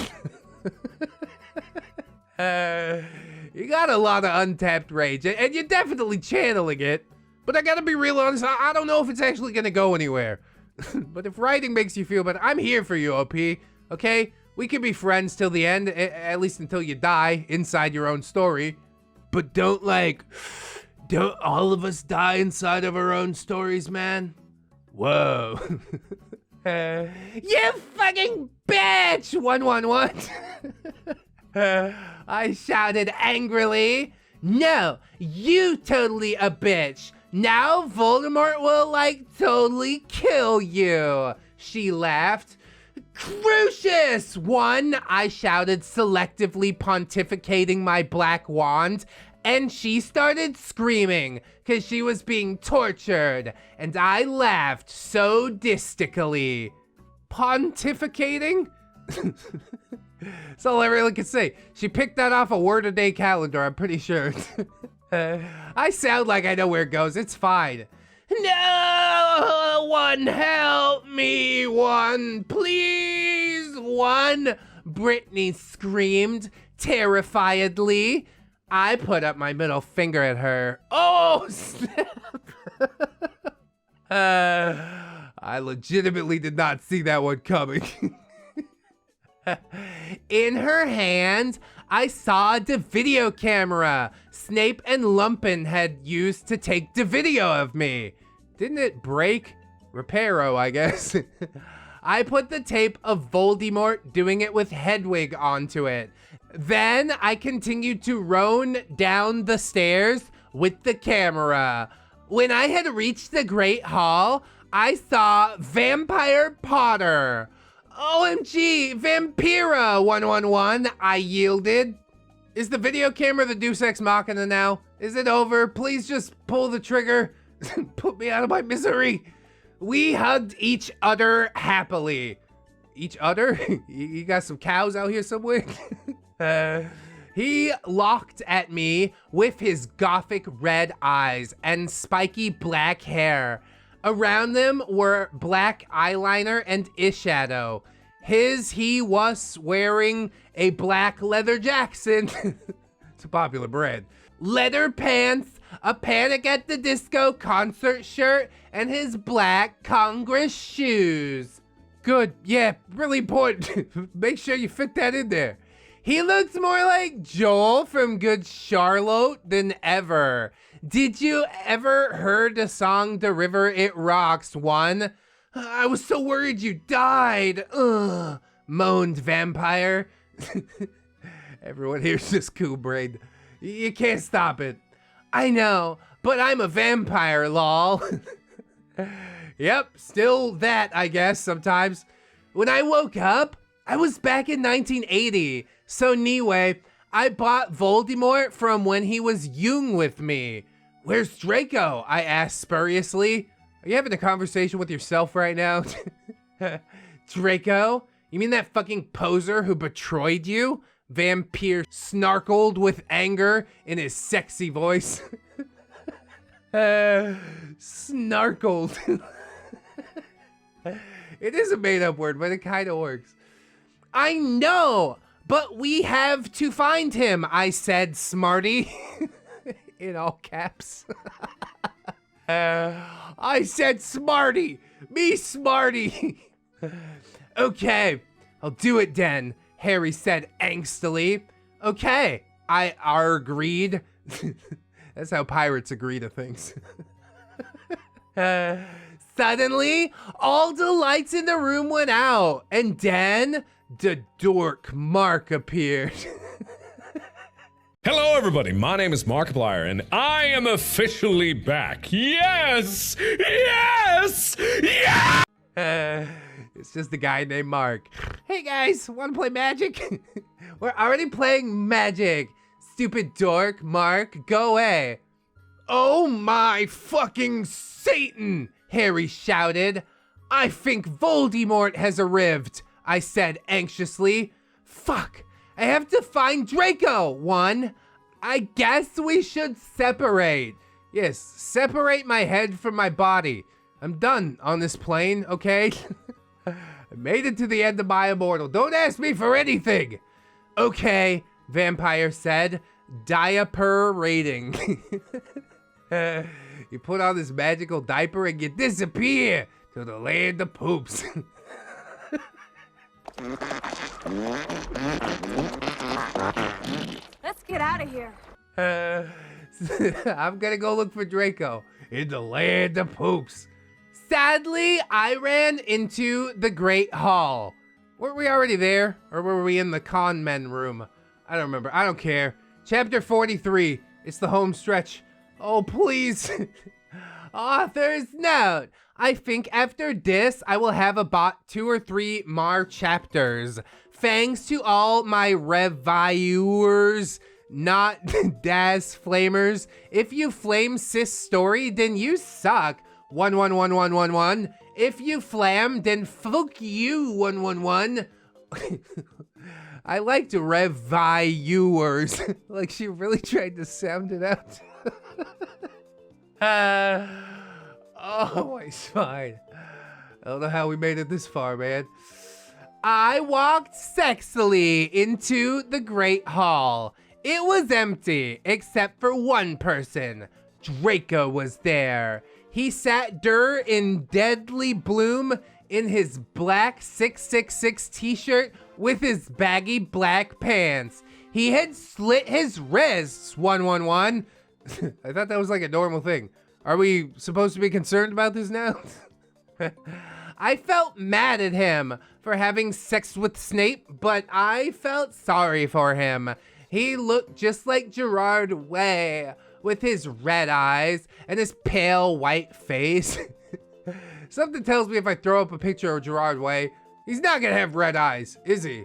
A: You got a lot of untapped rage, and you're definitely channeling it. But I gotta be real honest, I don't know if it's actually gonna go anywhere. But if writing makes you feel better, I'm here for you, OP, okay? We can be friends till the end, at least until you die inside your own story. But don't all of us die inside of our own stories, man? Whoa. You fucking bitch! 111. I shouted angrily. No, you totally a bitch. Now Voldemort will, totally kill you. She laughed. Crucius! 1, I shouted, selectively pontificating my black wand. And she started screaming, because she was being tortured. And I laughed so distically. Pontificating? That's all I really could say. She picked that off a word-a-day calendar, I'm pretty sure. I sound like I know where it goes. It's fine. No one help me, 1, please, 1, Brittany screamed terrifiedly. I put up my middle finger at her. Oh, snap. I legitimately did not see that one coming. In her hand, I saw the video camera Snape and Lumpin had used to take the video of me. Didn't it break? Reparo, I guess. I put the tape of Voldemort doing it with Hedwig onto it. Then I continued to roam down the stairs with the camera. When I had reached the Great Hall, I saw Vampire Potter. OMG, Vampira, 111, I yielded. Is the video camera the Deus Ex Machina now? Is it over? Please just pull the trigger. Put me out of my misery. We hugged each other happily. Each other? You got some cows out here somewhere? He looked at me with his gothic red eyes and spiky black hair. Around them were black eyeliner and eyeshadow. He was wearing a black leather Jackson. It's a popular brand. Leather pants, a Panic at the Disco concert shirt, and his black Congress shoes. Good, yeah, really important. Make sure you fit that in there. He looked more like Joel from Good Charlotte than ever. Did you ever heard the song The River It Rocks 1? I was so worried you died. Ugh, moaned Vampire. Everyone here's just cool brain. You can't stop it. I know, but I'm a vampire, lol. Yep, still that, I guess, sometimes. When I woke up, I was back in 1980. So anyway, I bought Voldemort from when he was young with me. Where's Draco? I asked spuriously. Are you having a conversation with yourself right now? Draco? You mean that fucking poser who betrayed you? Vampire snarkled with anger in his sexy voice. Snarkled. It is a made-up word, but it kind of works. I know, but we have to find him, I said, smarty. In all caps. I said smarty. Me smarty. Okay, I'll do it then, Harry said angstily. Okay, I agreed. That's how pirates agree to things. Suddenly, all the lights in the room went out, and then the dork Mark appeared.
F: Hello everybody, my name is Markiplier and I am officially back. Yes! Yes! Yeah!
A: It's just a guy named Mark. Hey guys, wanna play Magic? We're already playing Magic. Stupid dork, Mark, go away. Oh my fucking Satan, Harry shouted. I think Voldemort has arrived, I said anxiously. Fuck. I have to find Draco, one. I guess we should separate. Yes, separate my head from my body. I'm done on this plane, okay? I made it to the end of my Immortal. Don't ask me for anything. Okay, Vampire said, diaper rating. You put on this magical diaper and you disappear to the land of poops.
G: Let's get out of here.
A: I'm gonna go look for Draco in the land of poops. Sadly, I ran into the Great Hall. Weren't we already there? Or were we in the con men room? I don't remember. I don't care. Chapter 43. It's the home stretch. Oh, please. Author's note. I think after this, I will have about 2 or 3 more chapters. Thanks to all my reviewers, not Das Flamers. If you flame sis story, then you suck. 11111. If you flam, then fuck you. 111. I liked reviewers. Like she really tried to sound it out. Oh, my spine. I don't know how we made it this far, man. I walked sexily into the Great Hall. It was empty, except for one person. Draco was there. He sat in deadly bloom in his black 666 t-shirt with his baggy black pants. He had slit his wrists, 111. I thought that was like a normal thing. Are we supposed to be concerned about this now? I felt mad at him for having sex with Snape, but I felt sorry for him. He looked just like Gerard Way, with his red eyes and his pale white face. Something tells me if I throw up a picture of Gerard Way, he's not gonna have red eyes, is he?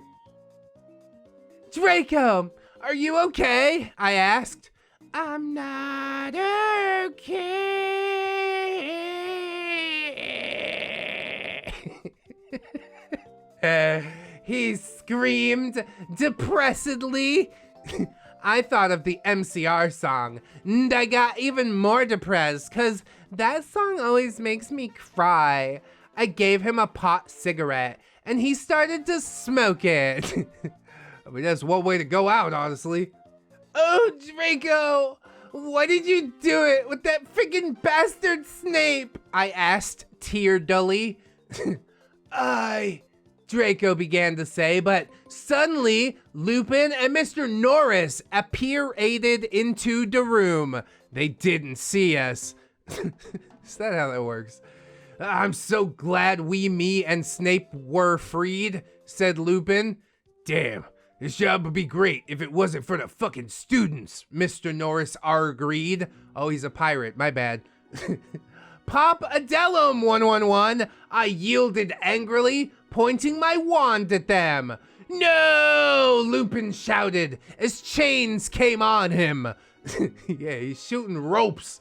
A: Draco, are you okay? I asked. I'm not okay. He screamed depressedly. I thought of the MCR song, and I got even more depressed because that song always makes me cry. I gave him a pot cigarette, and he started to smoke it. I mean, that's one way to go out, honestly. Oh, Draco, why did you do it with that freaking bastard Snape? I asked tear-dully. I Draco began to say, but suddenly Lupin and Mr. Norris appeared into the room. They didn't see us. Is that how that works? I'm so glad me and Snape were freed, said Lupin. Damn, this job would be great if it wasn't for the fucking students, Mr. Norris agreed. Oh, he's a pirate, my bad. Pop Adelum 111, I yielded angrily, pointing my wand at them. No, Lupin shouted as chains came on him. Yeah, he's shooting ropes.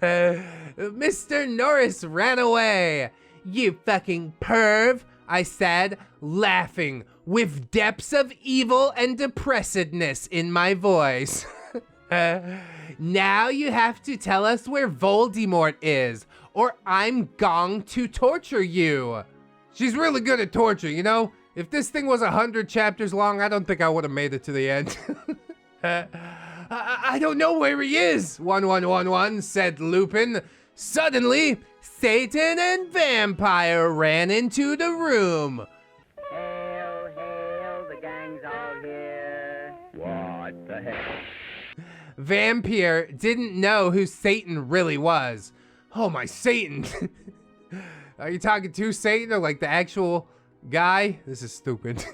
A: Mr. Norris ran away. You fucking perv, I said, laughing with depths of evil and depressedness in my voice. Now you have to tell us where Voldemort is, or I'm going to torture you. She's really good at torture, you know? If this thing was 100 chapters long, I don't think I would have made it to the end. I don't know where he is, 1111 said Lupin. Suddenly, Satan and Vampire ran into the room.
G: Hail, hail, the gang's all here. What the heck?
A: Vampire didn't know who Satan really was. Oh my Satan. Are you talking to Satan or like the actual guy? This is stupid.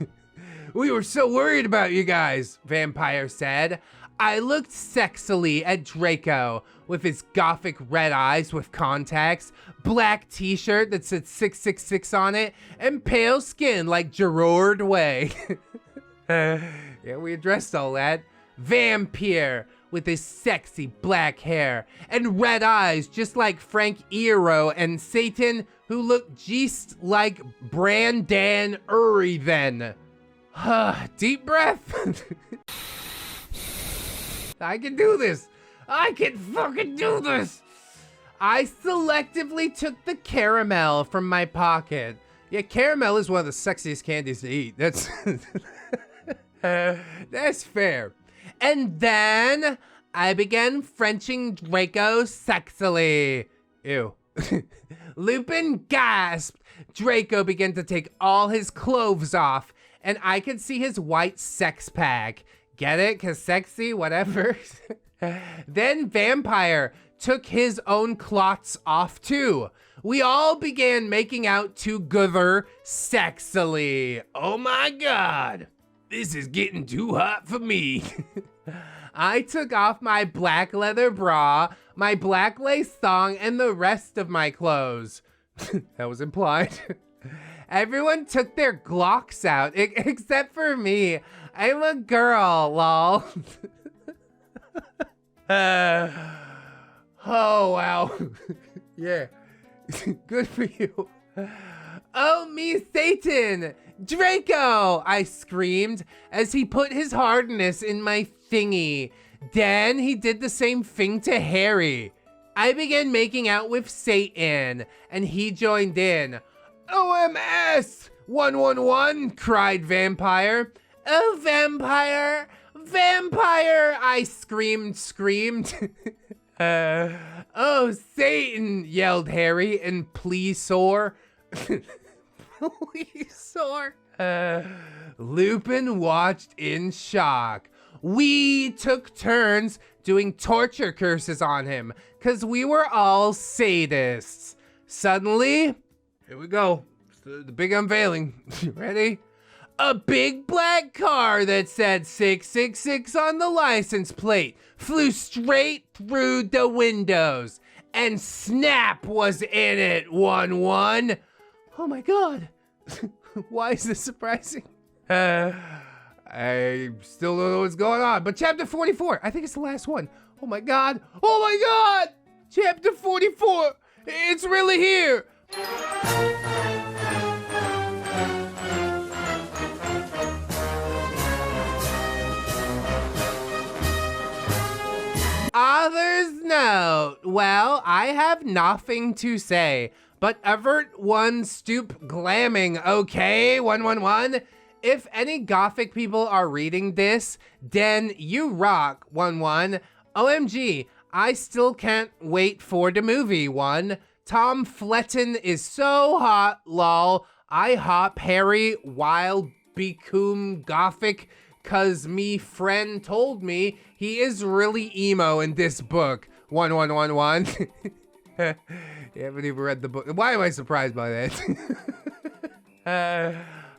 A: We were so worried about you guys, Vampire said. I looked sexily at Draco with his gothic red eyes with contacts, black t-shirt that said 666 on it, and pale skin like Gerard Way. Yeah, we addressed all that. Vampire with his sexy black hair and red eyes just like Frank Iero, and Satan who looked just like Brandan Uri then. Deep breath. I can do this. I can fucking do this. I selectively took the caramel from my pocket. Yeah, caramel is one of the sexiest candies to eat. That's that's fair. And then I began Frenching Draco sexily. Ew. Lupin gasped. Draco began to take all his clothes off, and I could see his white sex pack. Get it? 'Cause sexy? Whatever. Then Vampire took his own clots off too. We all began making out together sexily. Oh my god. This is getting too hot for me. I took off my black leather bra, my black lace thong, and the rest of my clothes. That was implied. Everyone took their Glocks out, except for me. I'm a girl, lol. Oh, wow. Yeah. Good for you. Oh, me Satan! Draco! I screamed as he put his hardness in my thingy. Then he did the same thing to Harry. I began making out with Satan, and he joined in. OMS! 111, cried Vampire. Oh, Vampire! Vampire! I screamed. Oh, Satan! Yelled Harry in pleasaur. Pleasaur. Lupin watched in shock. We took turns doing torture curses on him, 'cause we were all sadists. Suddenly, here we go. The big unveiling. Ready? A big black car that said 666 on the license plate flew straight through the windows, and Snap was in it, 1-1. Oh my god. Why is this surprising? I still don't know what's going on, but chapter 44, I think it's the last one. Oh my god. Oh my god. Chapter 44. It's really here. Author's note. Well, I have nothing to say, but avert one stoop glamming, okay, 111? If any gothic people are reading this, then you rock, 1-1. OMG, I still can't wait for the movie, 1. Tom Fletton is so hot, lol. I hop Harry while become gothic, cause me friend told me he is really emo in this book. 1111. You haven't even read the book. Why am I surprised by that?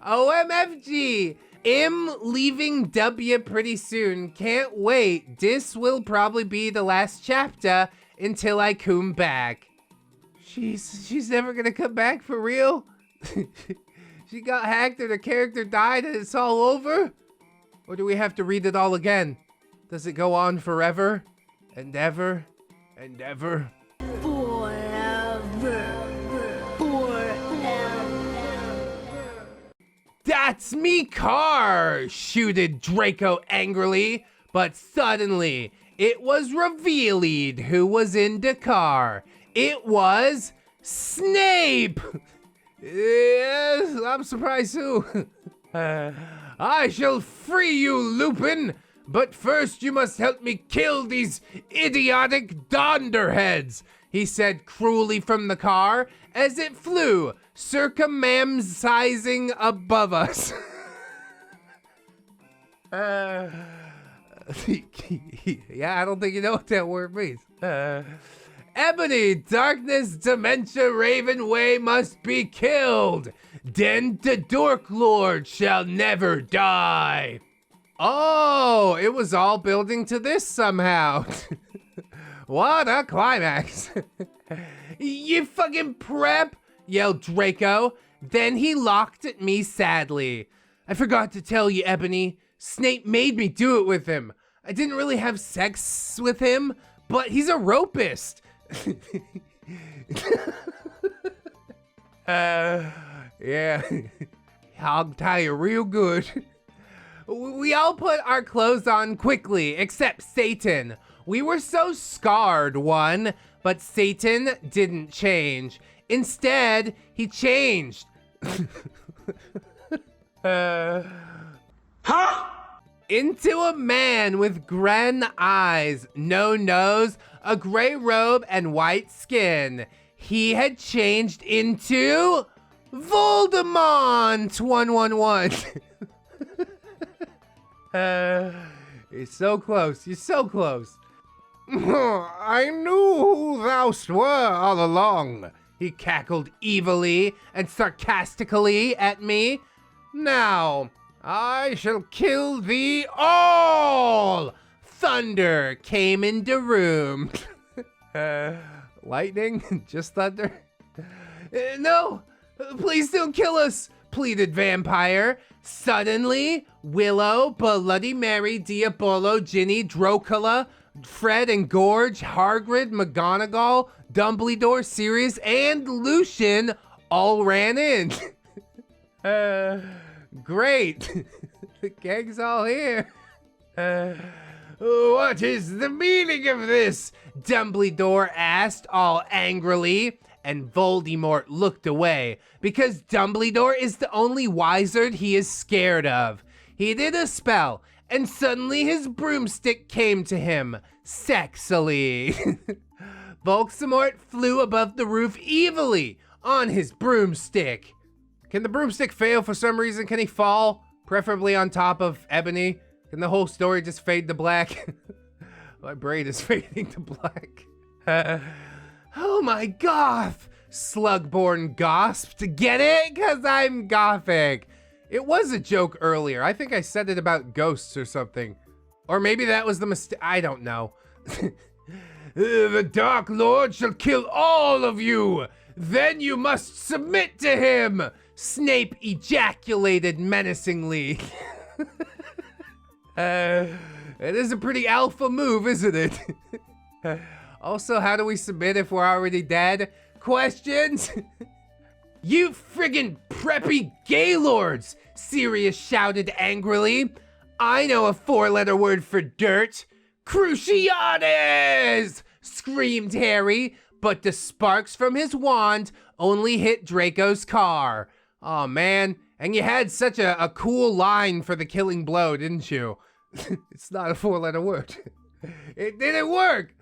A: OMFG. I'm leaving W pretty soon. Can't wait. This will probably be the last chapter until I come back. She's never gonna come back for real? She got hacked and her character died and it's all over? Or do we have to read it all again? Does it go on forever? And ever? And ever? That's me car! Shooted Draco angrily, but suddenly it was revealed who was in the car. It was Snape! Yes, I'm surprised too. I shall free you, Lupin, but first you must help me kill these idiotic Donderheads, he said cruelly from the car as it flew, circumambsizing above us. Yeah, I don't think you know what that word means. Ebony, darkness, dementia, Raven Way must be killed. Then the Dork Lord shall never die. Oh, it was all building to this somehow. What a climax. You fucking prep, yelled Draco. Then he looked at me sadly. I forgot to tell you, Ebony. Snape made me do it with him. I didn't really have sex with him, but he's a rapist. Yeah. I'll tie you real good. We all put our clothes on quickly, except Satan. We were so scarred, one, but Satan didn't change. Instead, he changed. Into a man with gren eyes, no nose, a gray robe, and white skin. He had changed into Voldemort 111. You're so close. You're so close. I knew who thou were all along. He cackled evilly and sarcastically at me. Now, I shall kill thee all. Thunder came in the room. Lightning? Just thunder? No, please don't kill us, pleaded Vampire. Suddenly, Willow, Bloody Mary, Diabolo, Ginny, Dracula, Fred and Gorge, Hagrid, McGonagall, Dumbledore, Sirius, and Lucian all ran in. Great. The gang's all here. What is the meaning of this? Dumbledore asked all angrily, and Voldemort looked away because Dumbledore is the only wizard he is scared of. He did a spell, and suddenly his broomstick came to him, sexily. Voldemort flew above the roof evilly on his broomstick. Can the broomstick fail for some reason? Can he fall? Preferably on top of Ebony? Can the whole story just fade to black? My brain is fading to black. Oh my goth! Slugborn gasped. Get it? Cause I'm gothic. It was a joke earlier. I think I said it about ghosts or something. Or maybe that was the mistake. I don't know. The Dark Lord shall kill all of you. Then you must submit to him. Snape ejaculated menacingly. It is a pretty alpha move, isn't it? Also, how do we submit if we're already dead? Questions? You friggin' preppy gaylords! Sirius shouted angrily. I know a 4-letter word for dirt. Cruciates! Screamed Harry, but the sparks from his wand only hit Draco's car. Aw, man. And you had such a cool line for the killing blow, didn't you? It's not a 4-letter word. It didn't work.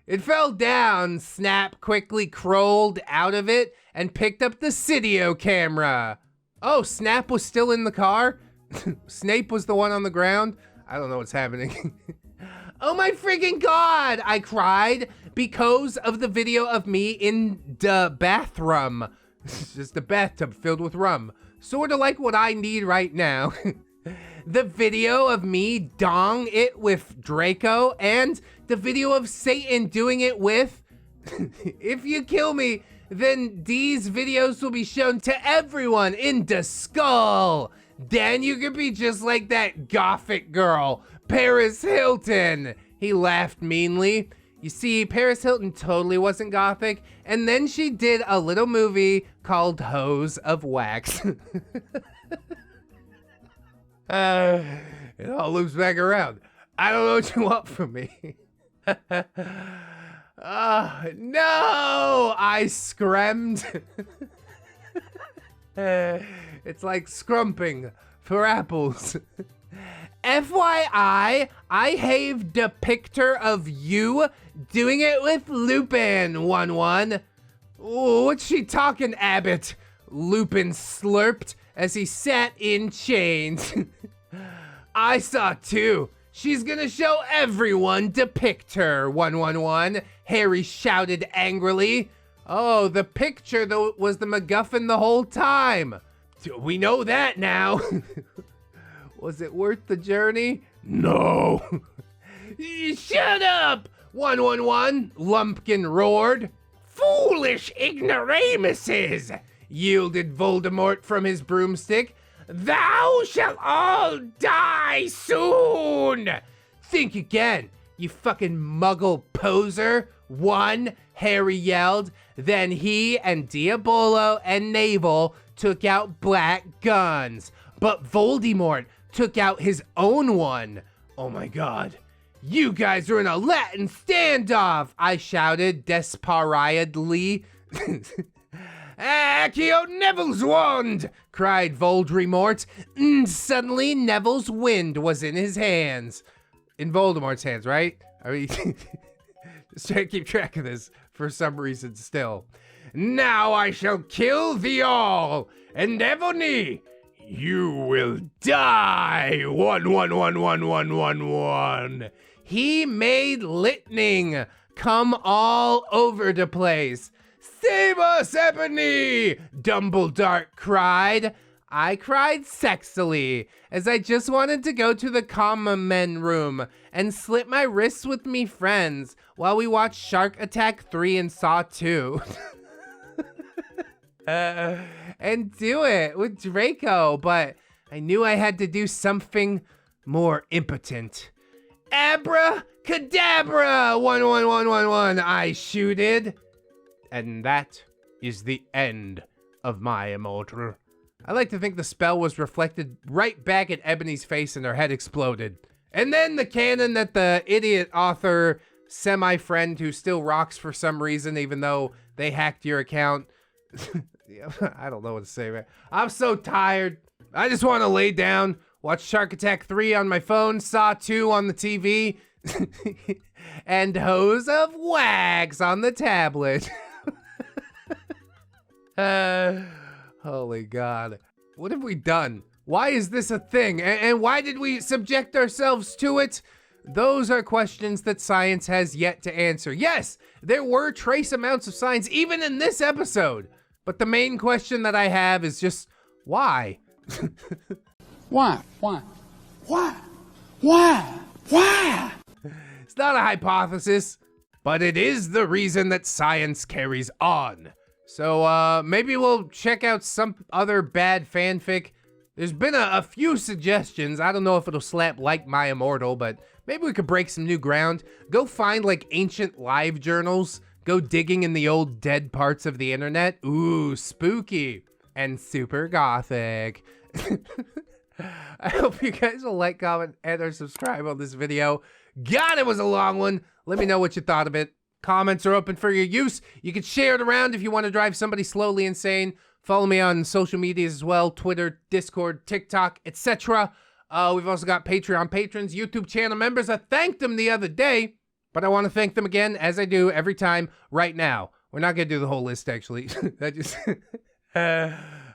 A: It fell down. Snap quickly crawled out of it and picked up the Cydio camera. Oh, Snap was still in the car? Snape was the one on the ground? I don't know what's happening. Oh my freaking God, I cried because of the video of me in the bathroom. Just a bathtub filled with rum. Sort of like what I need right now. The video of me dong it with Draco and the video of Satan doing it with... If you kill me, then these videos will be shown to everyone in the skull. Then you could be just like that gothic girl, Paris Hilton. He laughed meanly. You see, Paris Hilton totally wasn't gothic, and then she did a little movie called Hose of Wax. It all loops back around. I don't know what you want from me. No! I scrummed. It's like scrumping for apples. FYI, I have the picture of you doing it with Lupin, 1-1. Ooh, what's she talking, Abbott? Lupin slurped as he sat in chains. I saw too. She's gonna show everyone the picture, 1-1-1. Harry shouted angrily. Oh, the picture though was the MacGuffin the whole time. We know that now. Was it worth the journey? No. Shut up, 1-1-1, Lumpkin roared. Foolish ignoramuses, yielded Voldemort from his broomstick. Thou shalt all die soon. Think again, you fucking muggle poser. 1, Harry yelled. Then he and Diabolo and Navel took out black guns. But Voldemort took out his own one. Oh my God. You guys are in a Latin standoff, I shouted despairedly. Accio Neville's wand, cried Voldemort. Suddenly, Neville's wind was in his hands. In Voldemort's hands, right? I mean, just trying to keep track of this for some reason still. Now I shall kill thee all, and Ebony, you will die. 1-1-1-1-1-1-1. He made lightning come all over the place. Save us, Ebony! Dumbledore cried. I cried sexily, as I just wanted to go to the common men room and slit my wrists with me friends while we watched Shark Attack 3 and Saw 2. And do it with Draco, but I knew I had to do something more impotent. Abracadabra! 1-1-1-1-1, I shooted. And that is the end of my Immortal. I like to think the spell was reflected right back at Ebony's face and her head exploded. And then the canon that the idiot author, semi-friend who still rocks for some reason even though they hacked your account. I don't know what to say, man. I'm so tired. I just want to lay down, watch Shark Attack 3 on my phone, Saw 2 on the TV, and Hose of Wax on the tablet. Holy God. What have we done? Why is this a thing? And why did we subject ourselves to it? Those are questions that science has yet to answer. Yes, there were trace amounts of science even in this episode. But the main question that I have is just, why?
E: Why? Why? Why? Why? Why?
A: It's not a hypothesis, but it is the reason that science carries on. So maybe we'll check out some other bad fanfic. There's been a few suggestions. I don't know if it'll slap like my Immortal, but maybe we could break some new ground. Go find like ancient live journals. Go digging in the old dead parts of the internet. Ooh, spooky and super gothic. I hope you guys will like, comment, and or subscribe on this video. God, it was a long one. Let me know what you thought of it. Comments are open for your use. You can share it around if you want to drive somebody slowly insane. Follow me on social medias as well. Twitter, Discord, TikTok, etc. We've also got Patreon patrons, YouTube channel members. I thanked them the other day, but I want to thank them again, as I do every time right now. We're not going to do the whole list, actually. That just...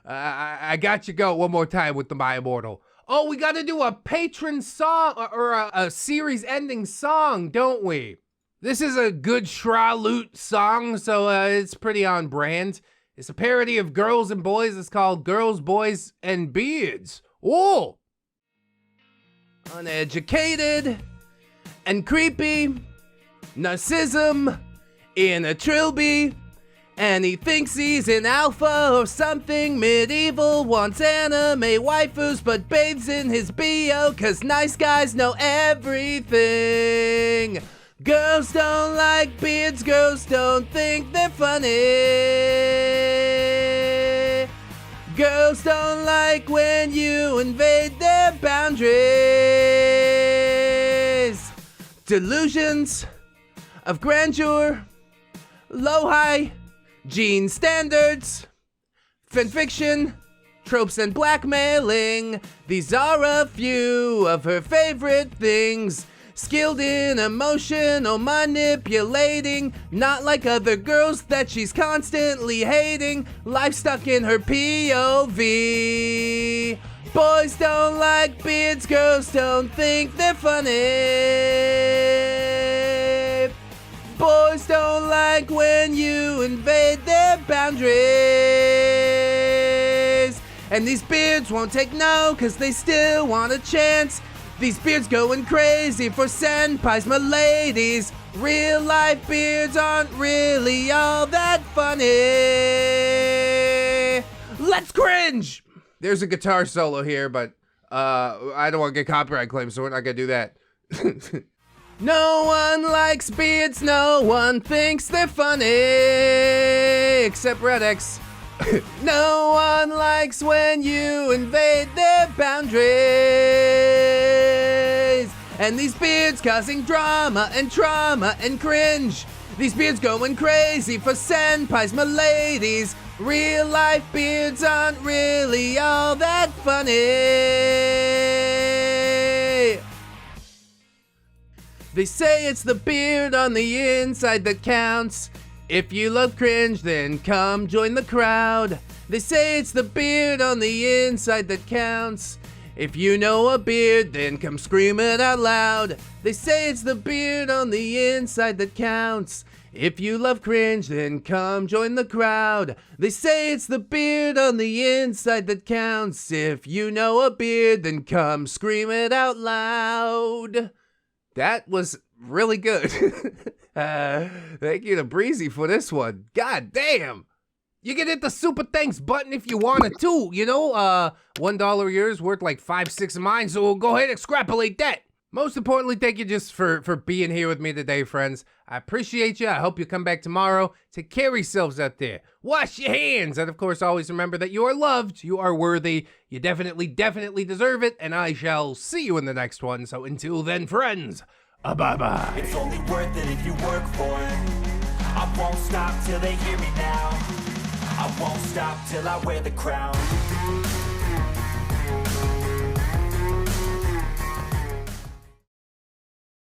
A: I got you go one more time with the My Immortal. Oh, we got to do a patron song or a series ending song, don't we? This is a good Shra-Loot song, so it's pretty on brand. It's a parody of Girls and Boys. It's called Girls, Boys, and Beards. Oh! Uneducated and creepy, narcissism in a trilby. And he thinks he's an alpha or something medieval. Wants anime waifus but bathes in his BO. Cause nice guys know everything. Girls don't like beards, girls don't think they're funny. Girls don't like when you invade their boundaries. Delusions of grandeur, low-high gene standards, fanfiction, tropes and blackmailing. These are a few of her favorite things. Skilled in emotional manipulating, not like other girls that she's constantly hating. Life stuck in her POV. Boys don't like beards, girls don't think they're funny. Boys don't like when you invade their boundaries. And these beards won't take no, cause they still want a chance. These beards going crazy for senpais, my ladies. Real life beards aren't really all that funny. Let's cringe! There's a guitar solo here, but I don't want to get copyright claims, so we're not gonna do that. No one likes beards, no one thinks they're funny, except ReddX. No one likes when you invade their boundaries. And these beards causing drama and trauma and cringe. These beards going crazy for senpais, my ladies. Real life beards aren't really all that funny. They say it's the beard on the inside that counts. If you love cringe, then come join the crowd. They say it's the beard on the inside that counts. If you know a beard, then come scream it out loud. They say it's the beard on the inside that counts. If you love cringe, then come join the crowd. They say it's the beard on the inside that counts. If you know a beard, then come scream it out loud. That was really good. Thank you to Breezy for this one. God damn. You can hit the super thanks button if you wanted to, you know? $1 of yours worth like 5-6 of mine, so go ahead and extrapolate that. Most importantly, thank you just for being here with me today, friends. I appreciate you. I hope you come back tomorrow. Take care of yourselves out there. Wash your hands. And of course, always remember that you are loved. You are worthy. You definitely deserve it. And I shall see you in the next one. So until then, friends, bye-bye.
H: It's only worth it if you work for it. I won't stop till they hear me now. I won't stop till I wear the crown.